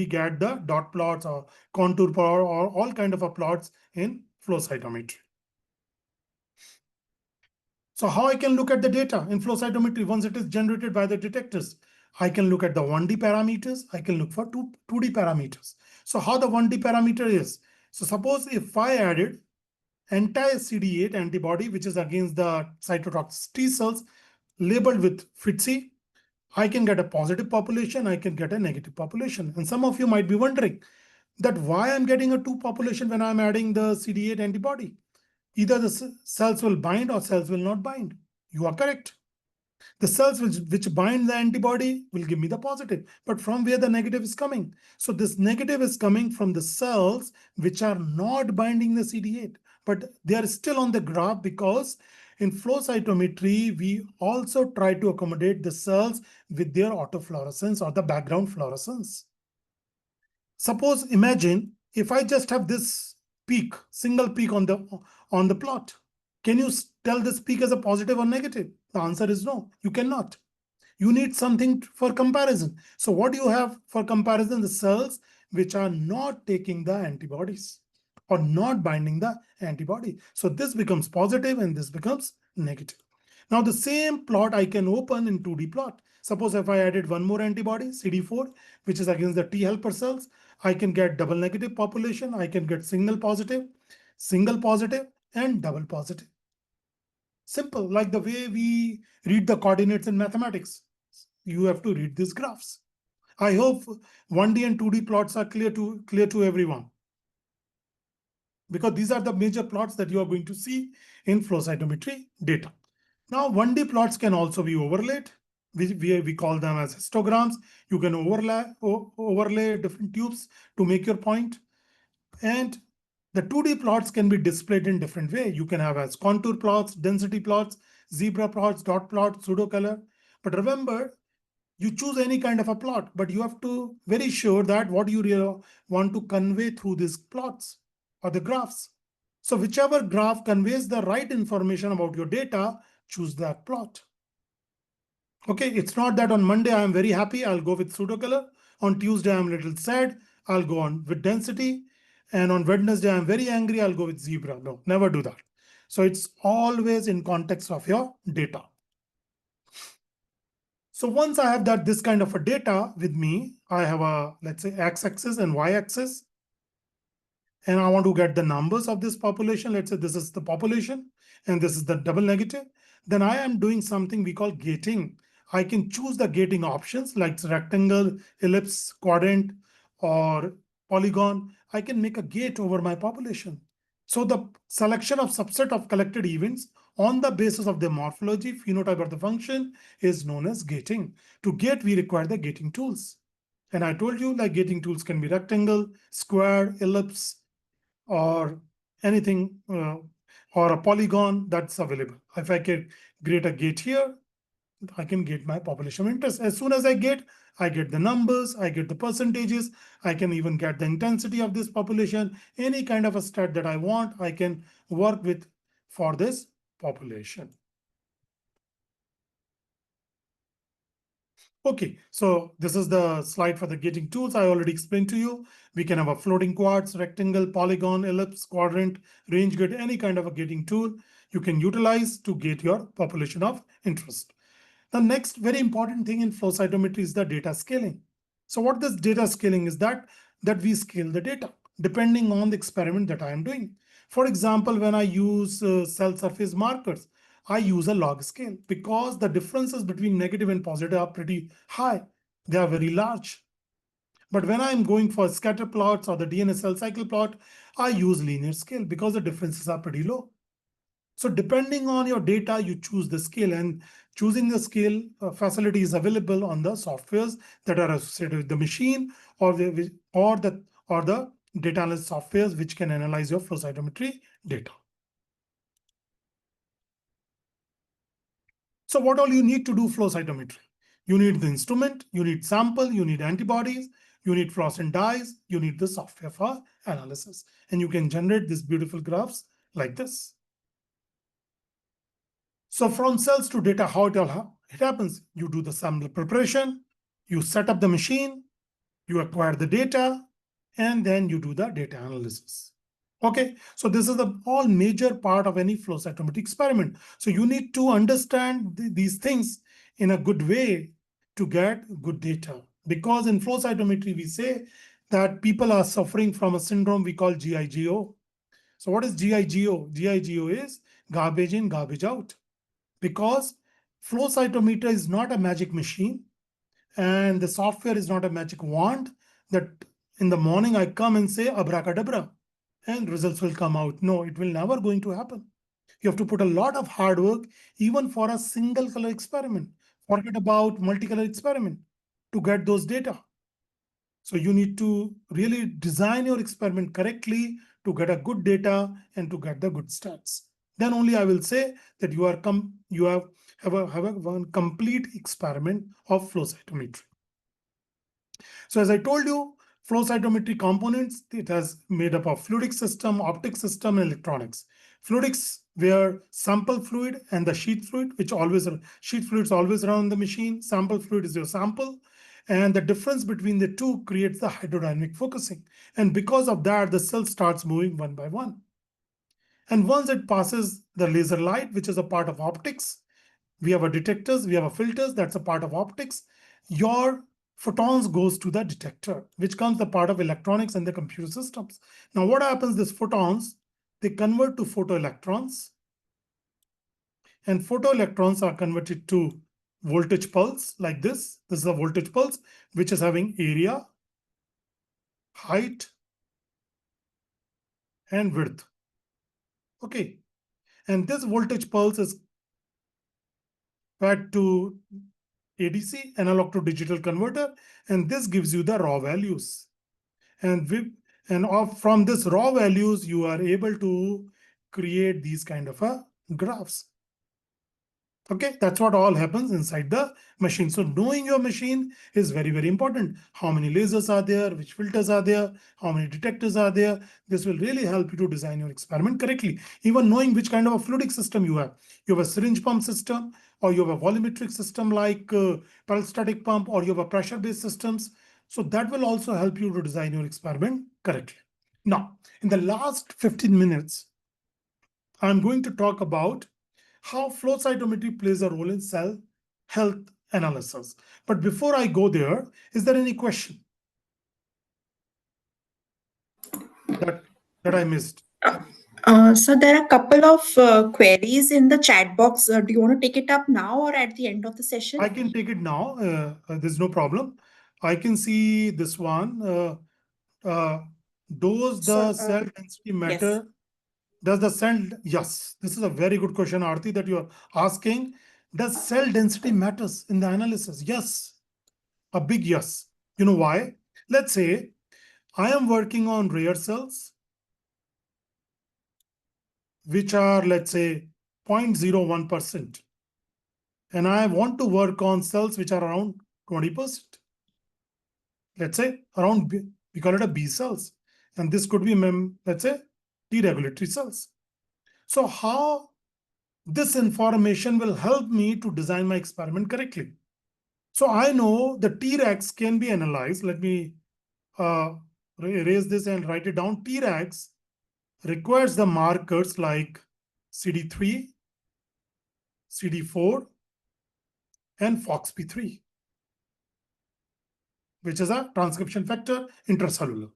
get the dot plots or contour plot or all kind of a plots in flow cytometry. So how I can look at the data in flow cytometry once it is generated by the detectors? I can look at the 1D parameters. I can look for 2D parameters. So how the 1D parameter is? So suppose if I added anti-CD8 antibody, which is against the cytotoxic T cells, labeled with FITC, I can get a positive population, I can get a negative population. And some of you might be wondering that why I'm getting a 2 population when I'm adding the CD8 antibody. Either the cells will bind or cells will not bind. You are correct. The cells which bind the antibody will give me the positive. But from where the negative is coming? So this negative is coming from the cells which are not binding the CD8, but they are still on the graph because in flow cytometry, we also try to accommodate the cells with their autofluorescence or the background fluorescence. Suppose imagine if I just have this peak, single peak on the plot. Can you tell this peak as a positive or negative? The answer is no, you cannot. You need something for comparison. So what do you have for comparison? The cells which are not taking the antibodies or not binding the antibody. So this becomes positive and this becomes negative. Now the same plot I can open in 2D plot. Suppose if I added one more antibody, CD4, which is against the T helper cells, I can get double negative population. I can get single positive, and double positive. Simple, like the way we read the coordinates in mathematics. You have to read these graphs. I hope 1D and 2D plots are clear to everyone, because these are the major plots that you are going to see in flow cytometry data. Now, 1D plots can also be overlaid. We call them as histograms. You can overlay different tubes to make your point. And the 2D plots can be displayed in different way. You can have as contour plots, density plots, zebra plots, dot plots, pseudo color. But remember, you choose any kind of a plot, but you have to very sure that what you really want to convey through these plots or the graphs. So whichever graph conveys the right information about your data, choose that plot. Okay, it's not that on Monday I am very happy, I'll go with pseudo color. On Tuesday I'm a little sad, I'll go on with density. And on Wednesday I'm very angry, I'll go with zebra. No, never do that. So it's always in context of your data. So once I have this kind of a data with me, I have a, let's say, x-axis and y-axis. And I want to get the numbers of this population. Let's say this is the population and this is the double negative. Then I am doing something we call gating. I can choose the gating options like rectangle, ellipse, quadrant, or polygon. I can make a gate over my population. So the selection of subset of collected events on the basis of their morphology, phenotype, or the function is known as gating. To gate, we require the gating tools. And I told you like gating tools can be rectangle, square, ellipse, or anything, or a polygon that's available. If I can create a gate here, I can get my population of interest. As soon as I get the numbers, I get the percentages, I can even get the intensity of this population, any kind of a stat that I want, I can work with for this population. Okay, so this is the slide for the gating tools. I already explained to you. We can have a floating quartz, rectangle, polygon, ellipse, quadrant, range gate, any kind of a gating tool you can utilize to gate your population of interest. The next very important thing in flow cytometry is the data scaling. So what this data scaling is that we scale the data depending on the experiment that I am doing. For example, when I use cell surface markers, I use a log scale because the differences between negative and positive are pretty high. They are very large. But when I'm going for scatter plots or the DNA cell cycle plot, I use linear scale because the differences are pretty low. So depending on your data, you choose the scale, and choosing the scale facility is available on the softwares that are associated with the machine or the data analysis softwares which can analyze your flow cytometry data. So what all you need to do flow cytometry? You need the instrument, you need sample, you need antibodies, you need fluorescent dyes, you need the software for analysis. And you can generate these beautiful graphs like this. So from cells to data, how it happens? You do the sample preparation, you set up the machine, you acquire the data, and then you do the data analysis. Okay, so this is the all major part of any flow cytometry experiment. So you need to understand these things in a good way to get good data. Because in flow cytometry, we say that people are suffering from a syndrome we call GIGO. So what is GIGO? GIGO is garbage in, garbage out. Because flow cytometer is not a magic machine and the software is not a magic wand that in the morning I come and say abracadabra and results will come out. No, it will never going to happen. You have to put a lot of hard work even for a single color experiment. Forget about multicolor experiment to get those data. So you need to really design your experiment correctly to get a good data and to get the good stats. Then only I will say that you have a one complete experiment of flow cytometry. So as I told you, flow cytometry components, it has made up of fluidic system, optic system, and electronics. Fluidics where sample fluid and the sheet fluid, sheet fluids always around the machine. Sample fluid is your sample. And the difference between the two creates the hydrodynamic focusing. And because of that, the cell starts moving one by one. And once it passes the laser light, which is a part of optics, we have a detectors, we have a filters, that's a part of optics. Your photons goes to the detector, which comes the part of electronics and the computer systems. Now what happens, these photons, they convert to photoelectrons, and photoelectrons are converted to voltage pulse like this. This is a voltage pulse which is having area, height, and width. Okay. And this voltage pulse is fed to ADC, analog to digital converter, and this gives you the raw values. And from this raw values, you are able to create these kind of graphs. Okay, that's what all happens inside the machine. So knowing your machine is very, very important. How many lasers are there, which filters are there, how many detectors are there. This will really help you to design your experiment correctly. Even knowing which kind of a fluidic system you have. You have a syringe pump system, or you have a volumetric system like peristaltic pump, or you have a pressure-based systems. So that will also help you to design your experiment correctly. Now, in the last 15 minutes, I'm going to talk about how flow cytometry plays a role in cell health analysis. But before I go there, is there any question that, that I missed? So there are a couple of queries in the chat box. Do you want to take it up now or at the end of the session? I can take it now. There's no problem. I can see this one. Does the So, cell density yes. matter? Does the cell, yes, this is a very good question, Aarti, that you're asking. Does cell density matters in the analysis? Yes, a big yes. You know why? Let's say I am working on rare cells, which are, let's say, 0.01%. And I want to work on cells which are around 20%. Let's say around, we call it a B cells. And this could be, let's say, T regulatory cells. So how this information will help me to design my experiment correctly. So I know the Tregs can be analyzed. Let me erase this and write it down. Tregs requires the markers like CD3, CD4, and FOXP3, which is a transcription factor intracellular.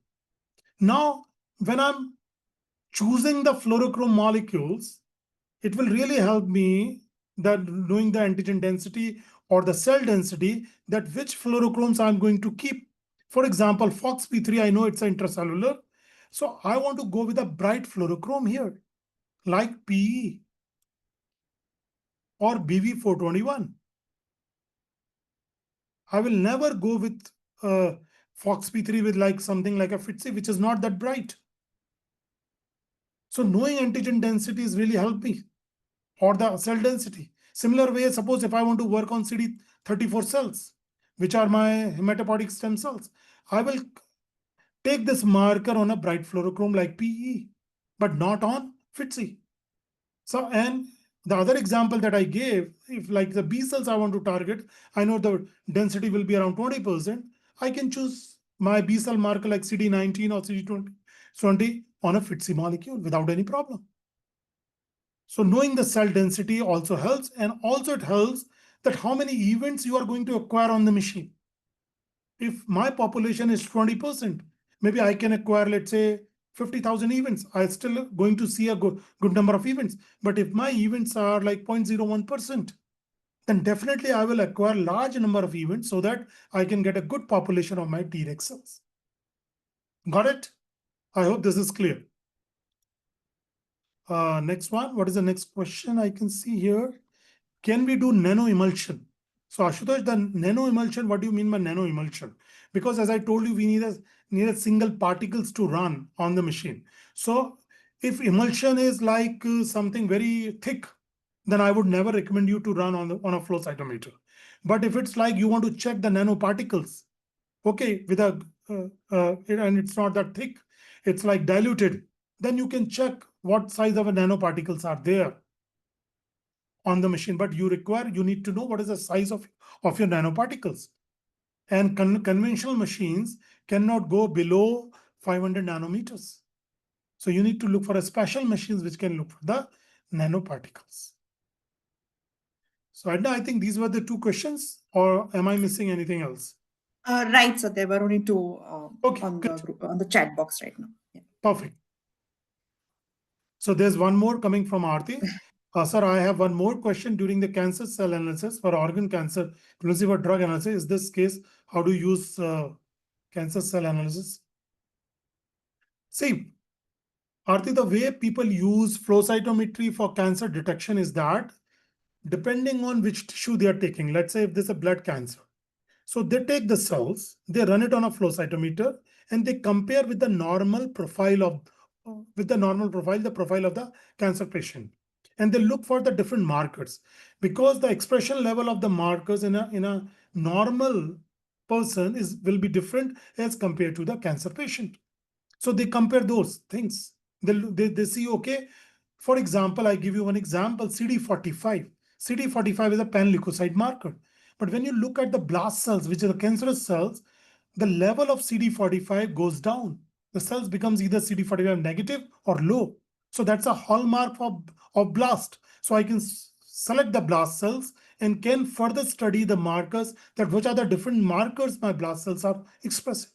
Now, when I'm choosing the fluorochrome molecules, it will really help me that knowing the antigen density or the cell density, that which fluorochromes I'm going to keep. For example, FOXP3, I know it's intracellular. So I want to go with a bright fluorochrome here, like PE or BV421. I will never go with FOXP3 with like something like a FITC, which is not that bright. So knowing antigen density is really help me, or the cell density. Similar way, suppose if I want to work on CD34 cells, which are my hematopoietic stem cells, I will take this marker on a bright fluorochrome like PE, but not on FITC. So, and the other example that I gave, if like the B cells I want to target, I know the density will be around 20%. I can choose my B cell marker like CD19 or CD20 on a FITC molecule without any problem. So knowing the cell density also helps, and also it helps that how many events you are going to acquire on the machine. If my population is 20%, maybe I can acquire, let's say, 50,000 events. I still going to see a good number of events. But if my events are like 0.01%, then definitely I will acquire large number of events so that I can get a good population of my T-Rex cells. Got it? I hope this is clear. Next one. What is the next question I can see here? Can we do nano emulsion? So Ashutosh, the nano emulsion, what do you mean by nano emulsion? Because as I told you, we need a single particles to run on the machine. So if emulsion is like something very thick, then I would never recommend you to run on a flow cytometer. But if it's like you want to check the nanoparticles, okay, with and it's not that thick, it's like diluted, then you can check what size of a nanoparticles are there on the machine. But you need to know what is the size of your nanoparticles. And conventional machines cannot go below 500 nanometers. So you need to look for a special machines which can look for the nanoparticles. So Adna, I think these were the two questions, or am I missing anything else? Right. So there were only two Okay, on good. the group, on the chat box right now. Yeah. Perfect. So there's one more coming from Aarti. Sir, I have one more question. During the cancer cell analysis for organ cancer, inclusive of drug analysis, is this case, how do you use cancer cell analysis? See, Arti, the way people use flow cytometry for cancer detection is that depending on which tissue they are taking, let's say if there's a blood cancer, so they take the cells, they run it on a flow cytometer, and they compare with the normal profile of the profile of the cancer patient, and they look for the different markers, because the expression level of the markers in a normal person is will be different as compared to the cancer patient. So they compare those things. They see, okay, for example, I give you one example, CD45. CD45 is a pan-leukocyte marker. But when you look at the blast cells, which are the cancerous cells, the level of CD45 goes down. The cells becomes either CD45 negative or low. So that's a hallmark of blast. So I can select the blast cells and can further study the markers, that which are the different markers my blast cells are expressing.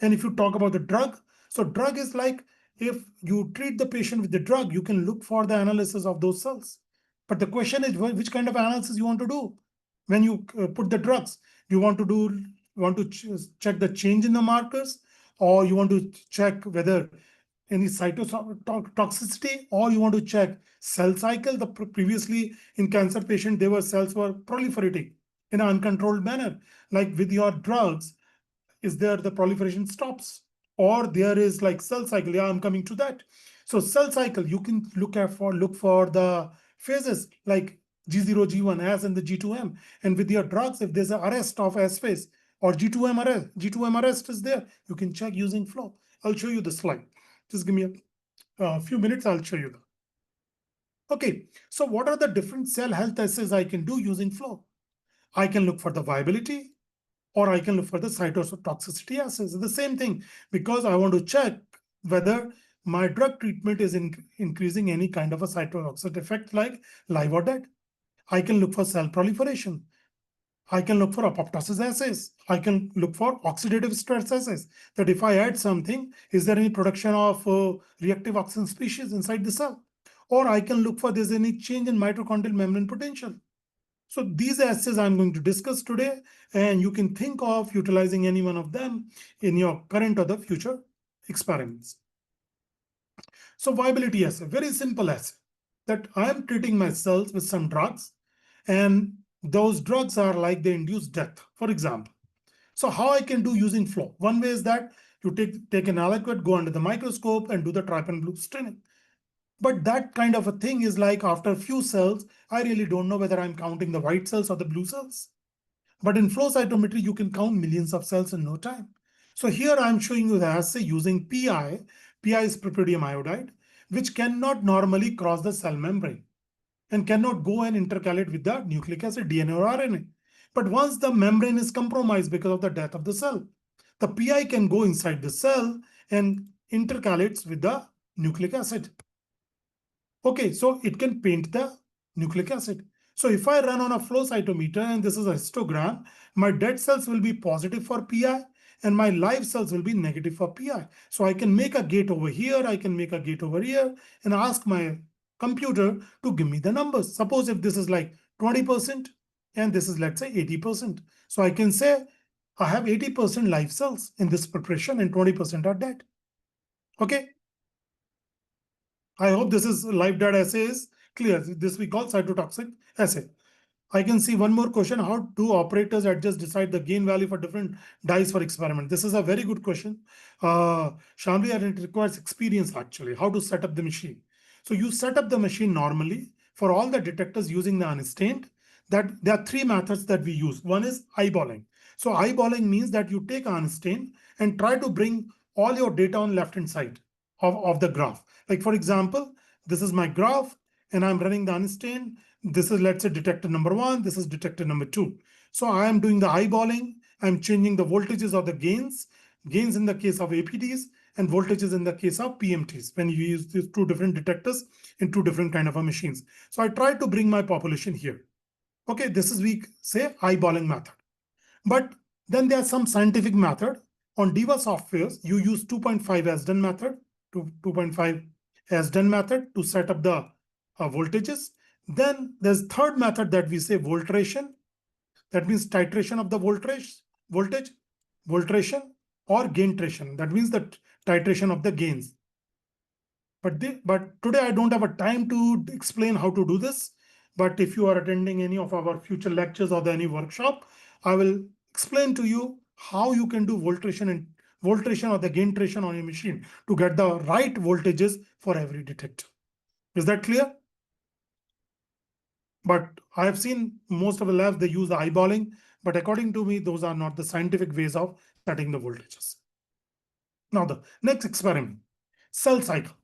And if you talk about the drug, so drug is like, if you treat the patient with the drug, you can look for the analysis of those cells. But the question is, which kind of analysis you want to do when you put the drugs? You want to check the change in the markers, or you want to check whether any cytotoxicity, or you want to check cell cycle. Previously in cancer patient, cells were proliferating in an uncontrolled manner. Like with your drugs, is there the proliferation stops, or there is like cell cycle? Yeah, I'm coming to that. So cell cycle, you can look for the phases like G0, G1, S, and the G2M. And with your drugs, if there's an arrest of S phase or G2M arrest is there, you can check using flow. I'll show you the slide. Just give me a few minutes, I'll show you that. Okay, so what are the different cell health assays I can do using flow? I can look for the viability, or I can look for the cytotoxicity assays. The same thing, because I want to check whether my drug treatment is increasing any kind of a cytotoxic effect like live or dead. I can look for cell proliferation. I can look for apoptosis assays. I can look for oxidative stress assays, that if I add something, is there any production of reactive oxygen species inside the cell? Or I can look for there's any change in mitochondrial membrane potential. So these assays I'm going to discuss today, and you can think of utilizing any one of them in your current or the future experiments. So viability assay, very simple assay, that I am treating my cells with some drugs, and those drugs are like they induce death, for example. So how I can do using flow? One way is that you take an aliquot, go under the microscope and do the trypan blue staining. But that kind of a thing is like after a few cells, I really don't know whether I'm counting the white cells or the blue cells. But in flow cytometry, you can count millions of cells in no time. So here I'm showing you the assay using PI. PI is pyridium iodide, which cannot normally cross the cell membrane and cannot go and intercalate with the nucleic acid, DNA or RNA. But once the membrane is compromised because of the death of the cell, the PI can go inside the cell and intercalates with the nucleic acid. Okay, so it can paint the nucleic acid. So if I run on a flow cytometer and this is a histogram, my dead cells will be positive for PI and my live cells will be negative for PI. So I can make a gate over here, I can make a gate over here and ask my computer to give me the numbers. Suppose if this is like 20% and this is, let's say, 80%. So I can say I have 80% live cells in this preparation and 20% are dead. Okay. I hope this is live dead assay is clear. This we call cytotoxic assay. I can see one more question. How do operators adjust, decide the gain value for different dyes for experiment? This is a very good question. Shamli, and it requires experience actually, how to set up the machine. So you set up the machine normally for all the detectors using the unstained. That there are three methods that we use. One is eyeballing. So eyeballing means that you take unstained and try to bring all your data on left hand side of the graph. Like for example, this is my graph and I'm running the unstained. This is, let's say, detector number 1. This is detector number 2. So I am doing the eyeballing. I'm changing the voltages of the gains in the case of APDs and voltages in the case of PMTs when you use these two different detectors in two different kind of a machines. So I try to bring my population here. Okay, this is, we say, eyeballing method. But then there's some scientific method. On Diva softwares, you use 2.5 as done method to 2.5 as done method to set up the voltages. Then there's third method that we say voltration. That means titration of the voltage, voltration, or gaintration. That means the titration of the gains. But today I don't have a time to explain how to do this. But if you are attending any of our future lectures or any workshop, I will explain to you how you can do voltration or the gaintration on your machine to get the right voltages for every detector. Is that clear? But I have seen most of the labs, they use eyeballing, but according to me, those are not the scientific ways of setting the voltages. Now the next experiment, cell cycle.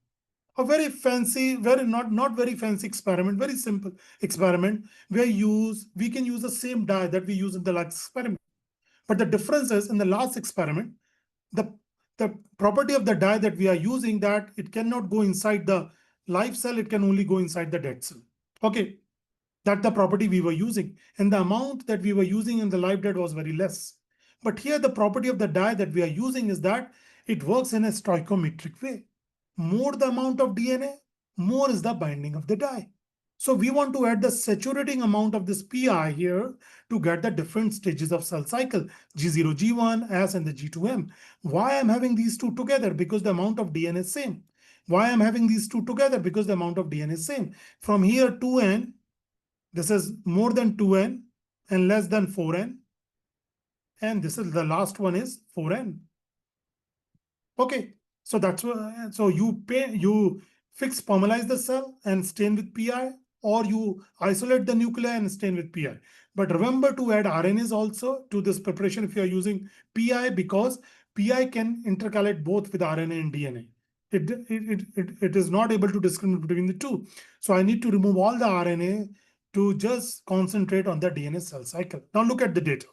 A very fancy, not very fancy experiment, very simple experiment where we can use the same dye that we use in the last experiment. But the difference is in the last experiment, the, the property of the dye that we are using, that it cannot go inside the live cell, it can only go inside the dead cell. Okay, that's the property we were using. And the amount that we were using in the live dead was very less. But here the property of the dye that we are using is that it works in a stoichiometric way. More the amount of DNA, more is the binding of the dye. So we want to add the saturating amount of this pi here to get the different stages of cell cycle, G0, G1, S, and the G2M. Why I'm having these two together? Because the amount of DNA is same. Why I'm having these two together? Because the amount of DNA is same. From here 2n, this is more than 2n and less than 4n. And this is the last one is 4n. Okay, so that's what, so you fix formalize the cell and stain with pi, or you isolate the nuclei and stain with pi. But remember to add RNAs also to this preparation if you are using pi, because pi can intercalate both with RNA and DNA. It is not able to discriminate between the two. So I need to remove all the RNA to just concentrate on the DNA cell cycle. Now look at the data.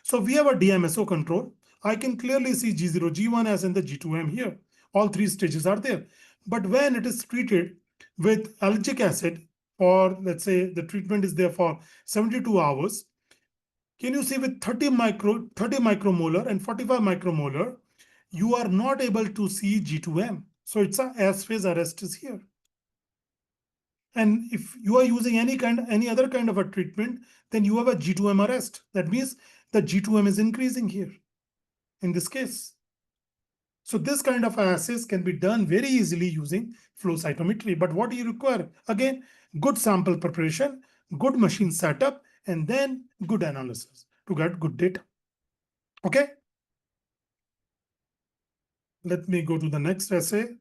So we have a DMSO control. I can clearly see G0, G1 as in the G2M here. All three stages are there. But when it is treated with allergic acid, or let's say the treatment is there for 72 hours, can you see with 30 micromolar and 45 micromolar, you are not able to see G2M. So it's a S phase arrest is here. And if you are using any other kind of a treatment, then you have a G2M arrest. That means the G2M is increasing here in this case. So this kind of assays can be done very easily using flow cytometry. But what do you require? Again, good sample preparation, good machine setup, and then good analysis to get good data. Okay. Let me go to the next assay.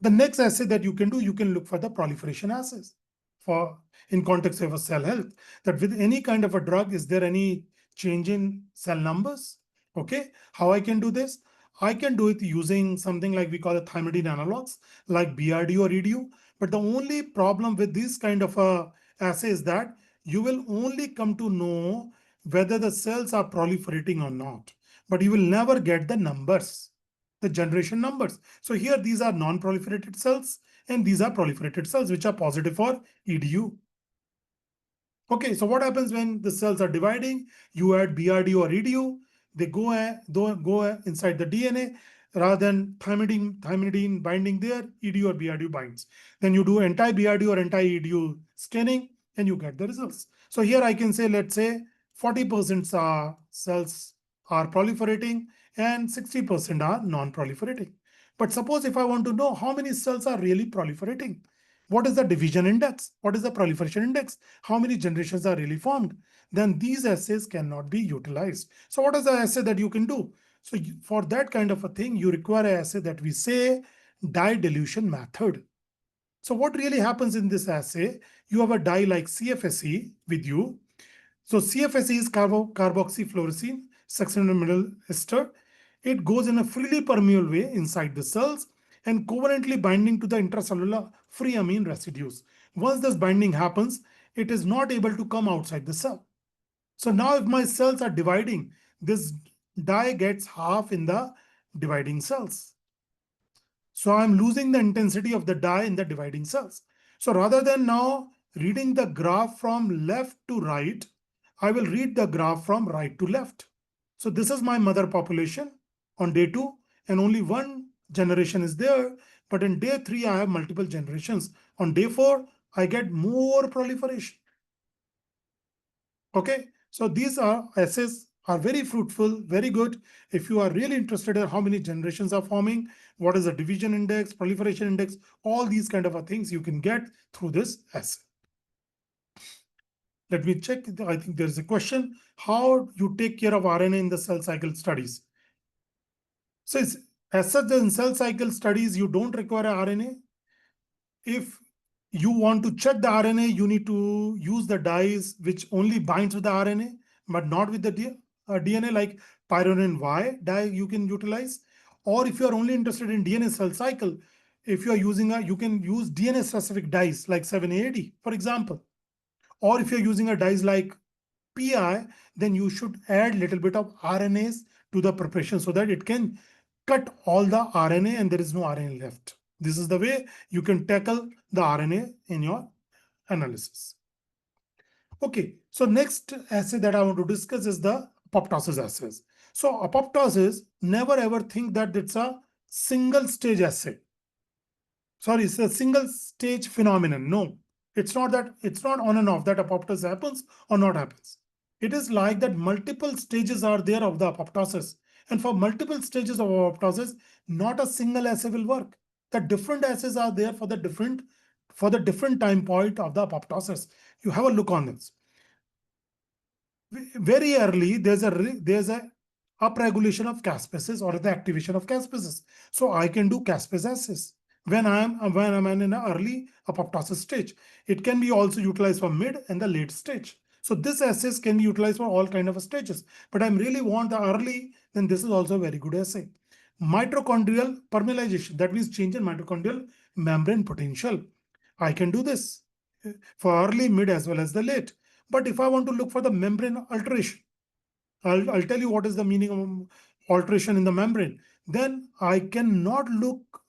The next assay that you can do, you can look for the proliferation assays for in context of a cell health, that with any kind of a drug, is there any change in cell numbers? Okay, how I can do this? I can do it using something like we call it thymidine analogs, like BRD or EDU. But the only problem with this kind of a assay is that you will only come to know whether the cells are proliferating or not, but you will never get the numbers, the generation numbers. So here these are non-proliferated cells and these are proliferated cells which are positive for EDU. Okay, so what happens when the cells are dividing? You add BRD or EDU, they go inside the DNA. Rather than thymidine binding there, EDU or BRD binds. Then you do anti-BRD or anti-EDU staining and you get the results. So here I can say, let's say 40% cells are proliferating and 60% are non-proliferating. But suppose if I want to know how many cells are really proliferating, what is the division index? What is the proliferation index? How many generations are really formed? Then these assays cannot be utilized. So what is the assay that you can do? So for that kind of a thing, you require an assay that we say dye dilution method. So what really happens in this assay? You have a dye like CFSE with you. So CFSE is carboxyfluorescein 600 ml ester. It goes in a freely permeable way inside the cells and covalently binding to the intracellular free amine residues. Once this binding happens, it is not able to come outside the cell. So now if my cells are dividing, this dye gets half in the dividing cells. So I'm losing the intensity of the dye in the dividing cells. So rather than now reading the graph from left to right, I will read the graph from right to left. So this is my mother population on day 2, and only one generation is there. But in day 3, I have multiple generations. On day 4, I get more proliferation. Okay, so these assays are very fruitful, very good. If you are really interested in how many generations are forming, what is the division index, proliferation index, all these kind of things you can get through this assay. Let me check. I think there is a question. How you take care of RNA in the cell cycle studies? So as such, in cell cycle studies, you don't require RNA. If you want to check the RNA, you need to use the dyes which only binds with the RNA, but not with the DNA, like pyronin Y dye you can utilize. Or if you are only interested in DNA cell cycle, if you are using you can use DNA specific dyes like 780, for example. Or if you're using a dyes like PI, then you should add little bit of RNAs to the preparation so that it can cut all the RNA and there is no RNA left. This is the way you can tackle the RNA in your analysis. Okay, so next assay that I want to discuss is the apoptosis assays. So apoptosis, never ever think that it's a single stage assay. Sorry, it's a single stage phenomenon. No, it's not that, it's not on and off that apoptosis happens or not happens. It is like that multiple stages are there of the apoptosis. And for multiple stages of apoptosis, not a single assay will work. The different assays are there for the different time point of the apoptosis. You have a look on this. Very early, there's a upregulation of caspases or the activation of caspases. So I can do caspase assays when I'm in an early apoptosis stage. It can be also utilized for mid and the late stage. So this assays can be utilized for all kind of stages. But I really want the early, then this is also a very good assay. Mitochondrial permeabilization, that means change in mitochondrial membrane potential. I can do this for early, mid, as well as the late. But if I want to look for the membrane alteration, I'll tell you what is the meaning of alteration in the membrane. Then I cannot look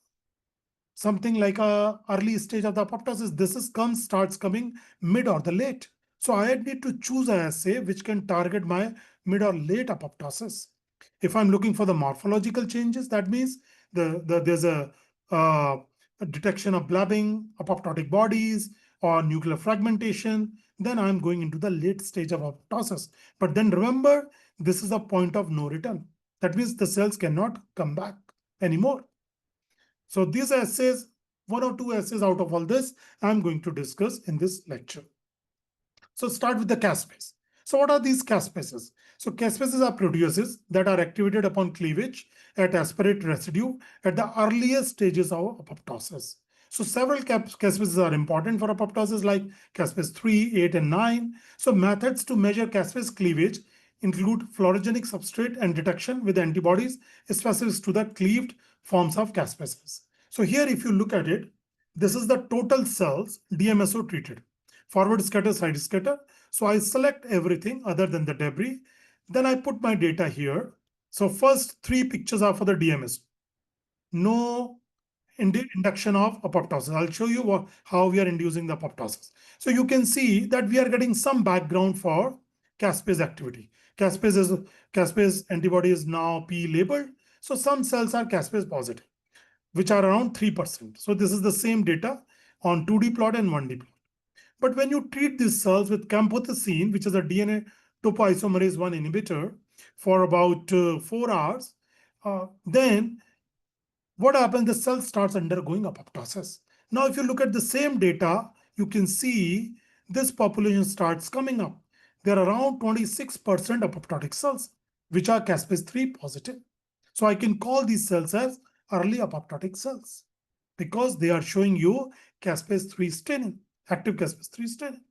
something like a early stage of the apoptosis. This is starts coming mid or the late. So I need to choose an assay which can target my mid or late apoptosis. If I'm looking for the morphological changes, that means there's a detection of blabbing, apoptotic bodies, or nuclear fragmentation, then I'm going into the late stage of apoptosis. But then remember, this is a point of no return. That means the cells cannot come back anymore. So these assays, one or two assays out of all this, I'm going to discuss in this lecture. So start with the caspase. So what are these caspases? So caspases are proteases that are activated upon cleavage at aspartate residue at the earliest stages of apoptosis. So several caspases are important for apoptosis like caspase 3, 8, and 9. So methods to measure caspase cleavage include fluorogenic substrate and detection with antibodies specific to the cleaved forms of caspases. So here, if you look at it, this is the total cells DMSO treated. Forward scatter, side scatter. So I select everything other than the debris. Then I put my data here. So first 3 pictures are for the DMSO. No induction of apoptosis. I'll show you how we are inducing the apoptosis. So you can see that we are getting some background for caspase activity. Caspase antibody is now P labeled. So some cells are caspase positive, which are around 3%. So this is the same data on 2D plot and 1D plot. But when you treat these cells with camptothecin, which is a DNA topoisomerase 1 inhibitor, for about 4 hours, then what happens? The cell starts undergoing apoptosis. Now, if you look at the same data, you can see this population starts coming up. There are around 26% apoptotic cells, which are caspase 3 positive. So I can call these cells as early apoptotic cells because they are showing you caspase 3 staining, active caspase 3 staining.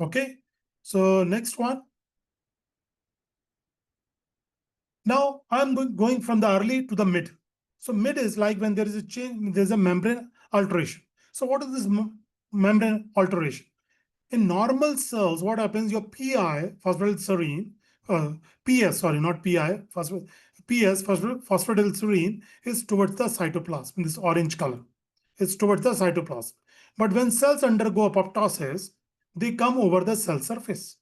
Okay, so next one. Now I'm going from the early to the mid. So mid is like when there is a change, there's a membrane alteration. So what is this membrane alteration? In normal cells, what happens? Your PI, phosphatidylserine, PS, sorry, not PI, PS, phosphatidylserine is towards the cytoplasm in this orange color. It's towards the cytoplasm. But when cells undergo apoptosis, they come over the cell surface.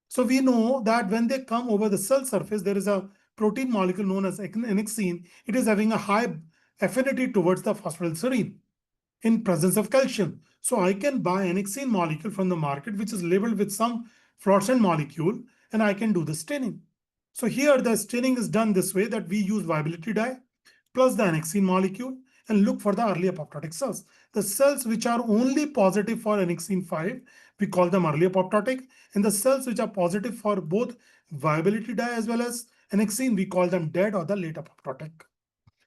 So we know that when they come over the cell surface, there is a protein molecule known as annexine, it is having a high affinity towards the phosphatidylserine in presence of calcium. So I can buy annexine molecule from the market, which is labeled with some fluorescent molecule, and I can do the staining. So here the staining is done this way, that we use viability dye plus the annexine molecule and look for the early apoptotic cells. The cells which are only positive for annexine 5, we call them early apoptotic, and the cells which are positive for both viability dye as well as annexine, we call them dead or the late apoptotic.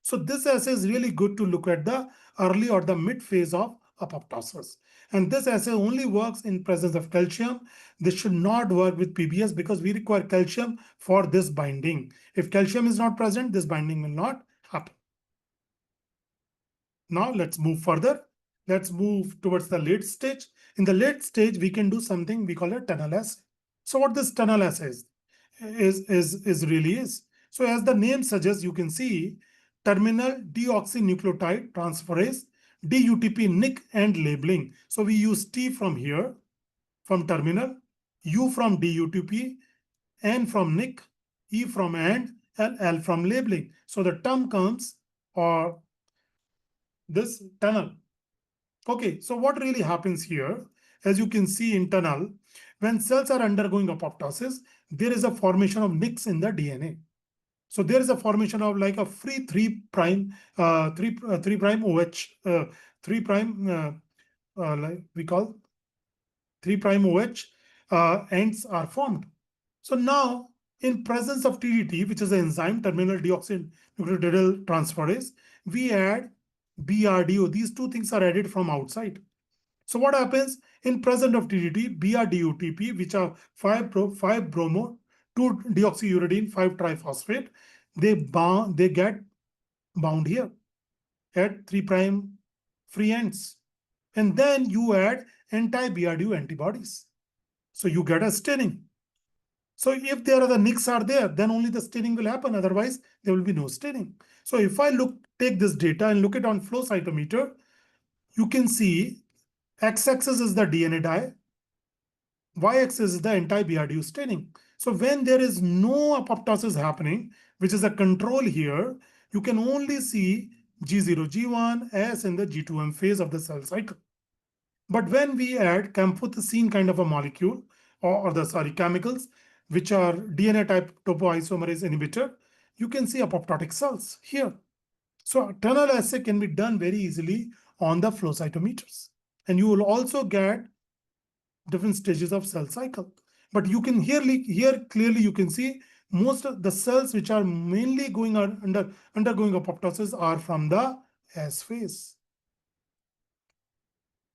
So this assay is really good to look at the early or the mid phase of apoptosis. And this assay only works in presence of calcium. This should not work with PBS because we require calcium for this binding. If calcium is not present, this binding will not happen. Now let's move further. Let's move towards the late stage. In the late stage, we can do something we call a tunnel assay. So what this tunnel assay is really is. So as the name suggests, you can see terminal deoxynucleotide transferase, DUTP, NIC, and labeling. So we use T from here, from terminal, U from DUTP, N from NIC, E from and L from labeling. So the term comes or this tunnel. Okay, so what really happens here, as you can see in tunnel, when cells are undergoing apoptosis, there is a formation of nicks in the DNA. So there is a formation of like a free 3 prime 3 prime OH 3 prime like we call 3 prime OH ends are formed. So now in presence of TDT, which is the enzyme terminal deoxynucleotide transferase, we add BRDO. These two things are added from outside. So what happens in presence of TDT, BRDUTP, which are 5 bromo, 2 deoxyuridine, 5 triphosphate, they get bound here at 3 prime free ends. And then you add anti-BRDU antibodies. So you get a staining. So if there are the nicks are there, then only the staining will happen. Otherwise, there will be no staining. So if I take this data and look it on flow cytometer, you can see x-axis is the DNA dye, y-axis is the anti-BRDU staining. So when there is no apoptosis happening, which is a control here, you can only see G0, G1, S in the G2M phase of the cell cycle. But when we add camptothecene kind of a molecule, or the chemicals, which are DNA type topoisomerase inhibitor, you can see apoptotic cells here. So tunnel assay can be done very easily on the flow cytometers. And you will also get different stages of cell cycle. But you can here clearly you can see most of the cells which are mainly undergoing apoptosis are from the S phase.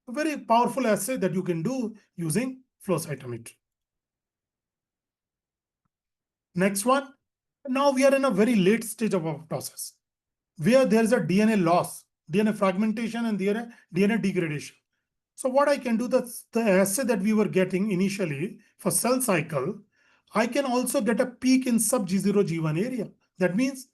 A very powerful assay that you can do using flow cytometry. Next one. Now we are in a very late stage of apoptosis where there is a DNA loss, DNA fragmentation, and DNA degradation. So what I can do, the assay that we were getting initially for cell cycle, I can also get a peak in sub G0, G1 area. That means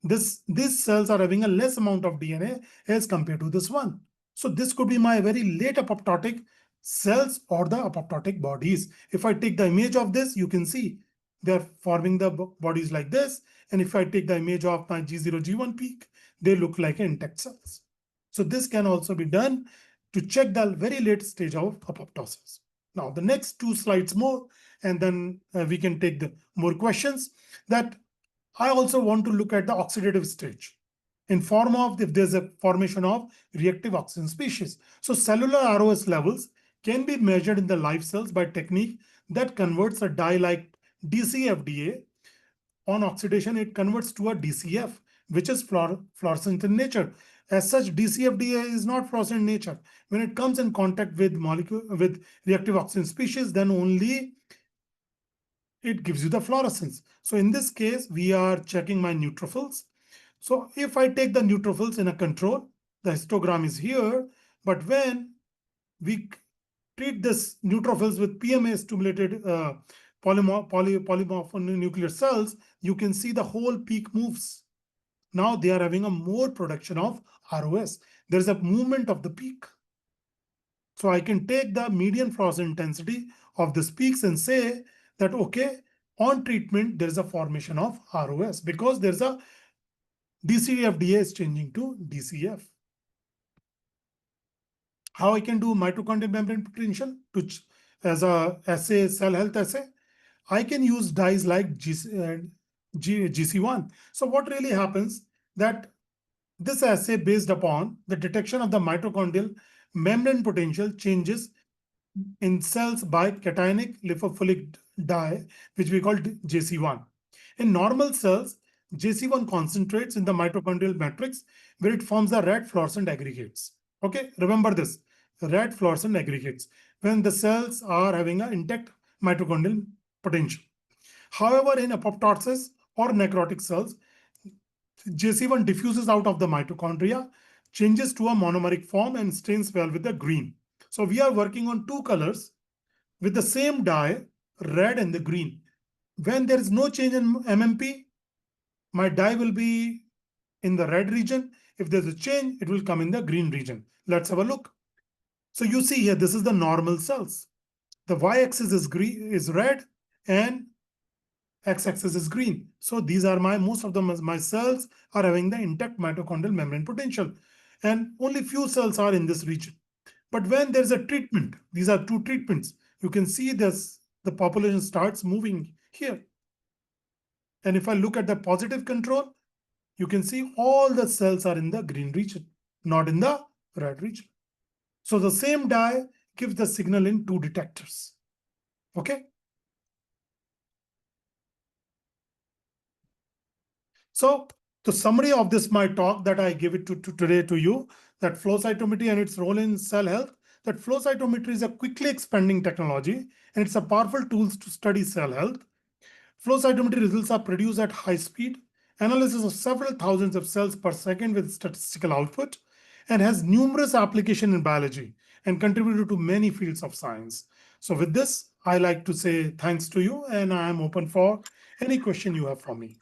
these cells are having a less amount of DNA as compared to this one. So this could be my very late apoptotic cells or the apoptotic bodies. If I take the image of this, you can see they're forming the bodies like this. And if I take the image of my G0, G1 peak, they look like intact cells. So this can also be done to check the very late stage of apoptosis. Now, the next 2 slides more, and then we can take the more questions. That I also want to look at the oxidative stage in form of if there's a formation of reactive oxygen species. So cellular ROS levels can be measured in the live cells by technique that converts a dye like DCFDA. On oxidation, it converts to a DCF, which is fluorescent in nature. As such, DCFDA is not fluorescent in nature. When it comes in contact with reactive oxygen species, then only it gives you the fluorescence. So in this case, we are checking my neutrophils. So if I take the neutrophils in a control, the histogram is here. But when we treat this neutrophils with PMA stimulated polymorphonuclear cells, you can see the whole peak moves. Now they are having a more production of ROS. There's a movement of the peak. So I can take the median fluorescence intensity of these peaks and say that, okay, On treatment, there is a formation of ROS because there's a DCFDA is changing to DCF. How I can do mitochondrial membrane potential to as a assay, cell health assay? I can use dyes like GC1. So what really happens that this assay based upon the detection of the mitochondrial membrane potential changes in cells by cationic lipophilic dye, which we call JC1. In normal cells, JC1 concentrates in the mitochondrial matrix where it forms the red fluorescent aggregates. Okay, remember this, red fluorescent aggregates when the cells are having an intact mitochondrial potential. However, in apoptosis or necrotic cells, JC1 diffuses out of the mitochondria, changes to a monomeric form and stains well with the green. So we are working on two colors with the same dye, red and the green. When there is no change in MMP, my dye will be in the red region. If there's a change, it will come in the green region. Let's have a look. So you see here, this is the normal cells. The y-axis is green, is red, and x-axis is green. So these are most of my cells are having the intact mitochondrial membrane potential, and only few cells are in this region. But when there's a treatment, these are two treatments, you can see this, the population starts moving here. And if I look at the positive control, you can see all the cells are in the green region, not in the red region. So the same dye gives the signal in two detectors. Okay. So the summary of this, my talk that I give it to today to you, that flow cytometry and its role in cell health, that flow cytometry is a quickly expanding technology and it's a powerful tool to study cell health. Flow cytometry results are produced at high speed, analysis of several thousands of cells per second with statistical output, and has numerous applications in biology and contributed to many fields of science. So with this, I like to say thanks to you, and I am open for any question you have for me.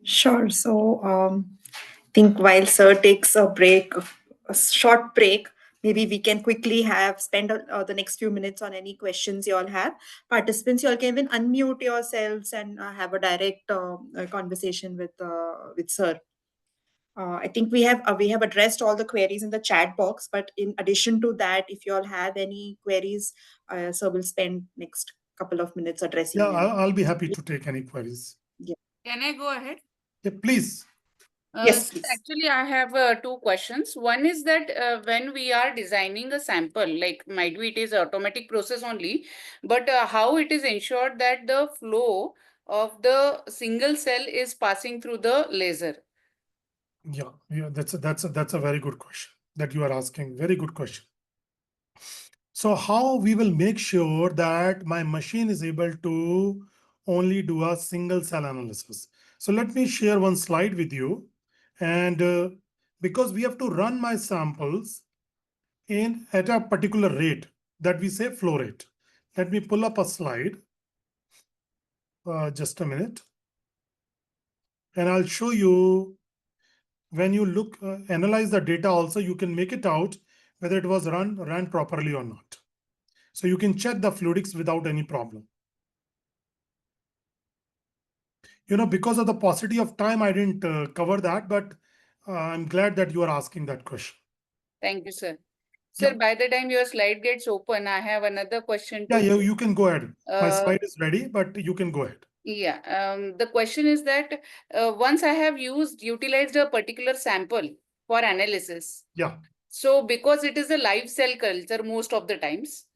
Sure. So, think while Sir takes a break, a short break, maybe we can quickly have spend the next few minutes on any questions you all have. Participants, you all can even unmute yourselves and have a direct conversation with Sir. I think we have addressed all the queries in the chat box, but in addition to that, if you all have any queries, Sir will spend next couple of minutes addressing Yeah, them. I'll be happy to take any queries. Yeah. Can I go ahead? Yeah, please. Yes, So please. actually, I have two questions. One is that when we are designing a sample, like might be it is automatic process only, but how it is ensured that the flow of the single cell is passing through the laser? Yeah, that's a very good question that you are asking. Very good question. So how we will make sure that my machine is able to only do a single cell analysis. So let me share one slide with you. And because we have to run my samples in at a particular rate that we say flow rate. Let me pull up a slide. Just a minute. And I'll show you when you look, analyze the data also, you can make it out whether it was ran properly or not. So you can check the fluidics without any problem. Because of the paucity of time, I didn't cover that, but I'm glad that you are asking that question. Thank you, sir. Yeah. Sir, by the time your slide gets open, I have another question Yeah, too. you can go ahead. My Uh, slide is ready, but you can go ahead. Yeah, the question is that once I have utilized a particular sample for analysis. Yeah. So because it is a live cell culture most of the times,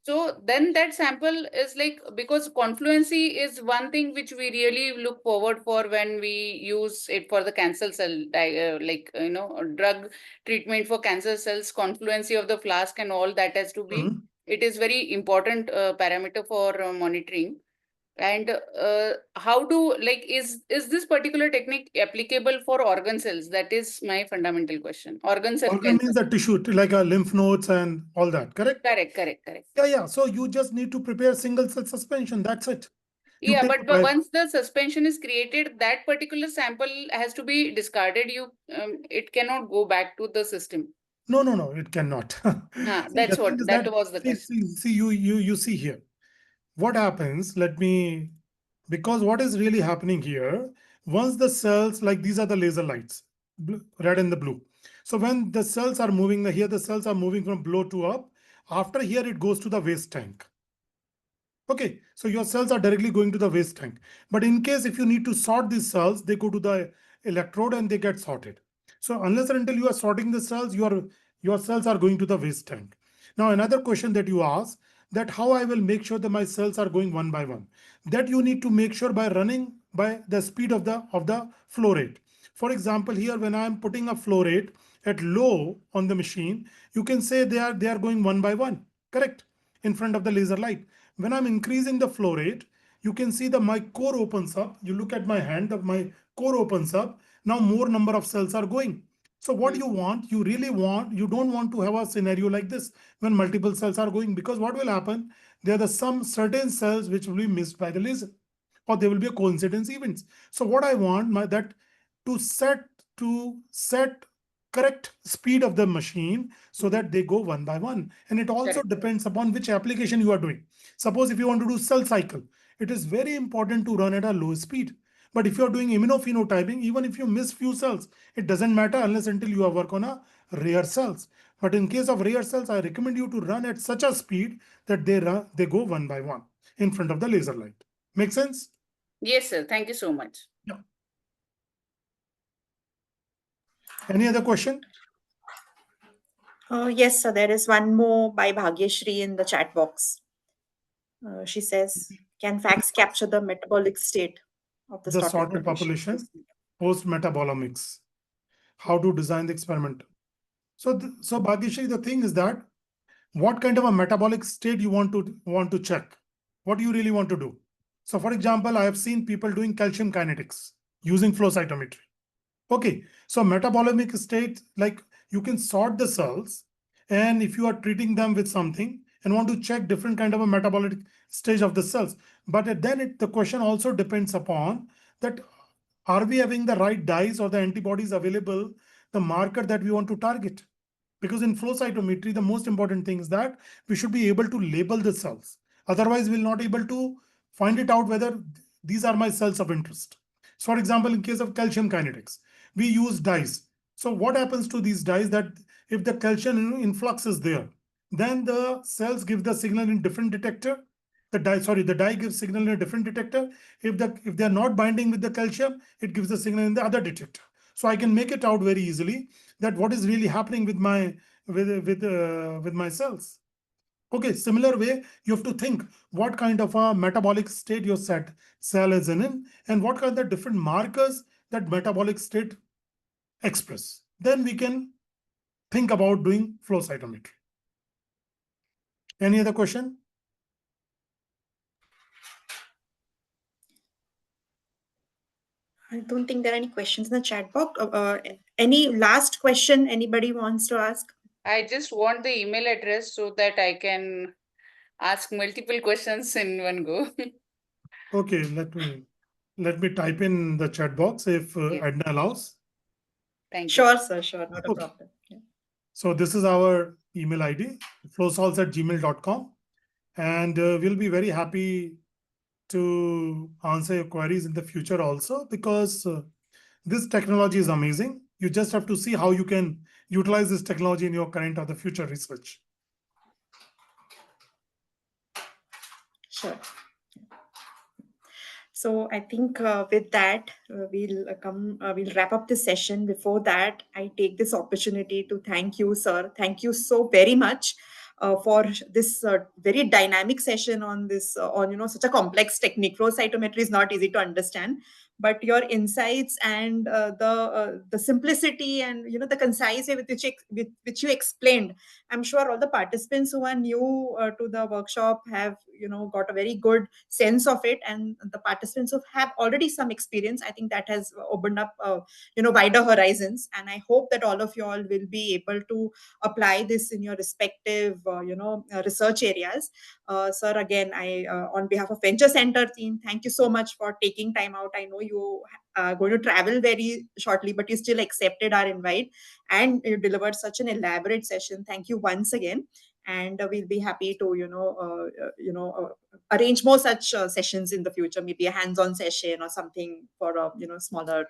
so then that sample is like, because confluency is one thing which we really look forward for when we use it for the cancer cell, drug treatment for cancer cells, confluency of the flask and all that has to be, it is very important parameter for monitoring. And how do, like, is this particular technique applicable for organ cells? That is my fundamental question. Organ cell Organ cancer. means the tissue, like a lymph nodes and all that, correct? Correct. Yeah. So you just need to prepare single cell suspension. That's it. Yeah, but once the suspension is created, that particular sample has to be discarded. It cannot go back to the system. No, it cannot. See, the That's thing what, is that that, was the question. see, you see here. What happens, because what is really happening here, once the cells, like these are the laser lights, red and the blue. So when the cells are moving, here the cells are moving from below to up. After here, it goes to the waste tank. Okay, so your cells are directly going to the waste tank. But in case if you need to sort these cells, they go to the electrode and they get sorted. So unless and until you are sorting the cells, your cells are going to the waste tank. Now another question that you ask, that how I will make sure that my cells are going one by one. That you need to make sure by running by the speed of the flow rate. For example, here when I am putting a flow rate at low on the machine, you can say they are going one by one, correct? In front of the laser light. When I'm increasing the flow rate, you can see that my core opens up. You look at my hand, my core opens up. Now more number of cells are going. So what you want, you don't want to have a scenario like this when multiple cells are going, because what will happen? There are some certain cells which will be missed by the laser, or there will be a coincidence events. So what I want that to set correct speed of the machine so that they go one by one. And it also Correct. depends upon which application you are doing. Suppose if you want to do cell cycle, it is very important to run at a low speed. But if you're doing immunophenotyping, even if you miss few cells, it doesn't matter unless until you work on a rare cells. But in case of rare cells, I recommend you to run at such a speed that they go one by one in front of the laser light. Make sense? Yes, sir. Thank you so much. Yeah. Any other question? Yes, sir. There is one more by Bhagyashri in the chat box. She says, can facts capture the metabolic state of the The sorted sorted population? population, post metabolomics. How to design the experiment. So, so Bhagyashri, the thing is that what kind of a metabolic state you want to check, what do you really want to do. So for example, I have seen people doing calcium kinetics using flow cytometry. Okay, so metabolomic state, like you can sort the cells, and if you are treating them with something and want to check different kind of a metabolic stage of the cells, but then the question also depends upon that, are we having the right dyes or the antibodies available, the marker that we want to target. Because in flow cytometry, the most important thing is that we should be able to label the cells. Otherwise, we'll not able to find it out whether these are my cells of interest. So for example, in case of calcium kinetics, we use dyes. So what happens to these dyes, that if the calcium influx is there, then the cells give the signal in different detector. The dye gives signal in a different detector. If they're not binding with the calcium, it gives the signal in the other detector. So I can make it out very easily that what is really happening with my cells. Okay, similar way, you have to think what kind of a metabolic state your cell is in, and what kind of different markers that metabolic state express. Then we can think about doing flow cytometry. Any other question? I don't think there are any questions in the chat box. Any last question anybody wants to ask? I just want the email address so that I can ask multiple questions in one go. Okay, let me type in the chat box if Yes. Edna allows. Thank you. Sure, sir. Sure. Not a Okay. problem. Yeah. So this is our email ID, flowsalts@gmail.com. And we'll be very happy to answer your queries in the future also, because this technology is amazing. You just have to see how you can utilize this technology in your current or the future research. Sure. So I think with that, we'll wrap up this session. Before that, I take this opportunity to thank you, sir. Thank you so very much for this very dynamic session on this on such a complex technique. Flow cytometry is not easy to understand, but your insights and the simplicity and the concise way with which you explained, I'm sure all the participants who are new to the workshop have got a very good sense of it, and the participants who have already some experience, I think that has opened up wider horizons, and I hope that all of you all will be able to apply this in your respective research areas. Sir, again, I on behalf of Venture Center team, thank you so much for taking time out. I know you are going to travel very shortly, but you still accepted our invite and you delivered such an elaborate session. Thank you once again. And we'll be happy to, arrange more such sessions in the future, maybe a hands-on session or something for a, smaller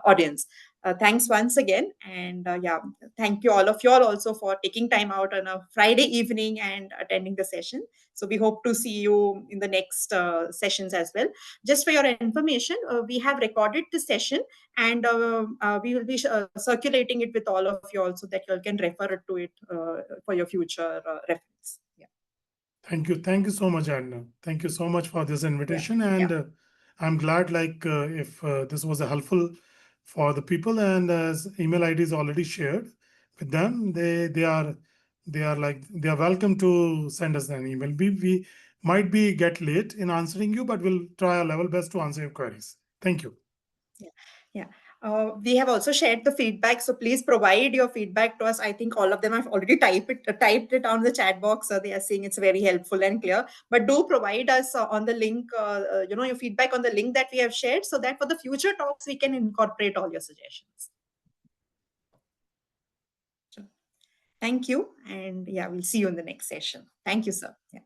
audience. Thanks once again. And yeah, thank you all of you all also for taking time out on a Friday evening and attending the session. So we hope to see you in the next sessions as well. Just for your information, we have recorded this session and we will be circulating it with all of you all so that you all can refer to it for your future reference. Yeah. Thank you. Thank you so much, Adna. Thank you so much for this invitation. Yeah. And Yeah. I'm glad if this was helpful for the people, and as email ID is already shared with them, they are welcome to send us an email. We might be get late in answering you, but we'll try our level best to answer your queries. Thank you. Yeah. Yeah. We have also shared the feedback, so please provide your feedback to us. I think all of them have already typed it on the chat box. So they are saying it's very helpful and clear. But do provide us on the link, your feedback on the link that we have shared, so that for the future talks we can incorporate all your suggestions. Thank you, and yeah, we'll see you in the next session. Thank you, sir. Yeah.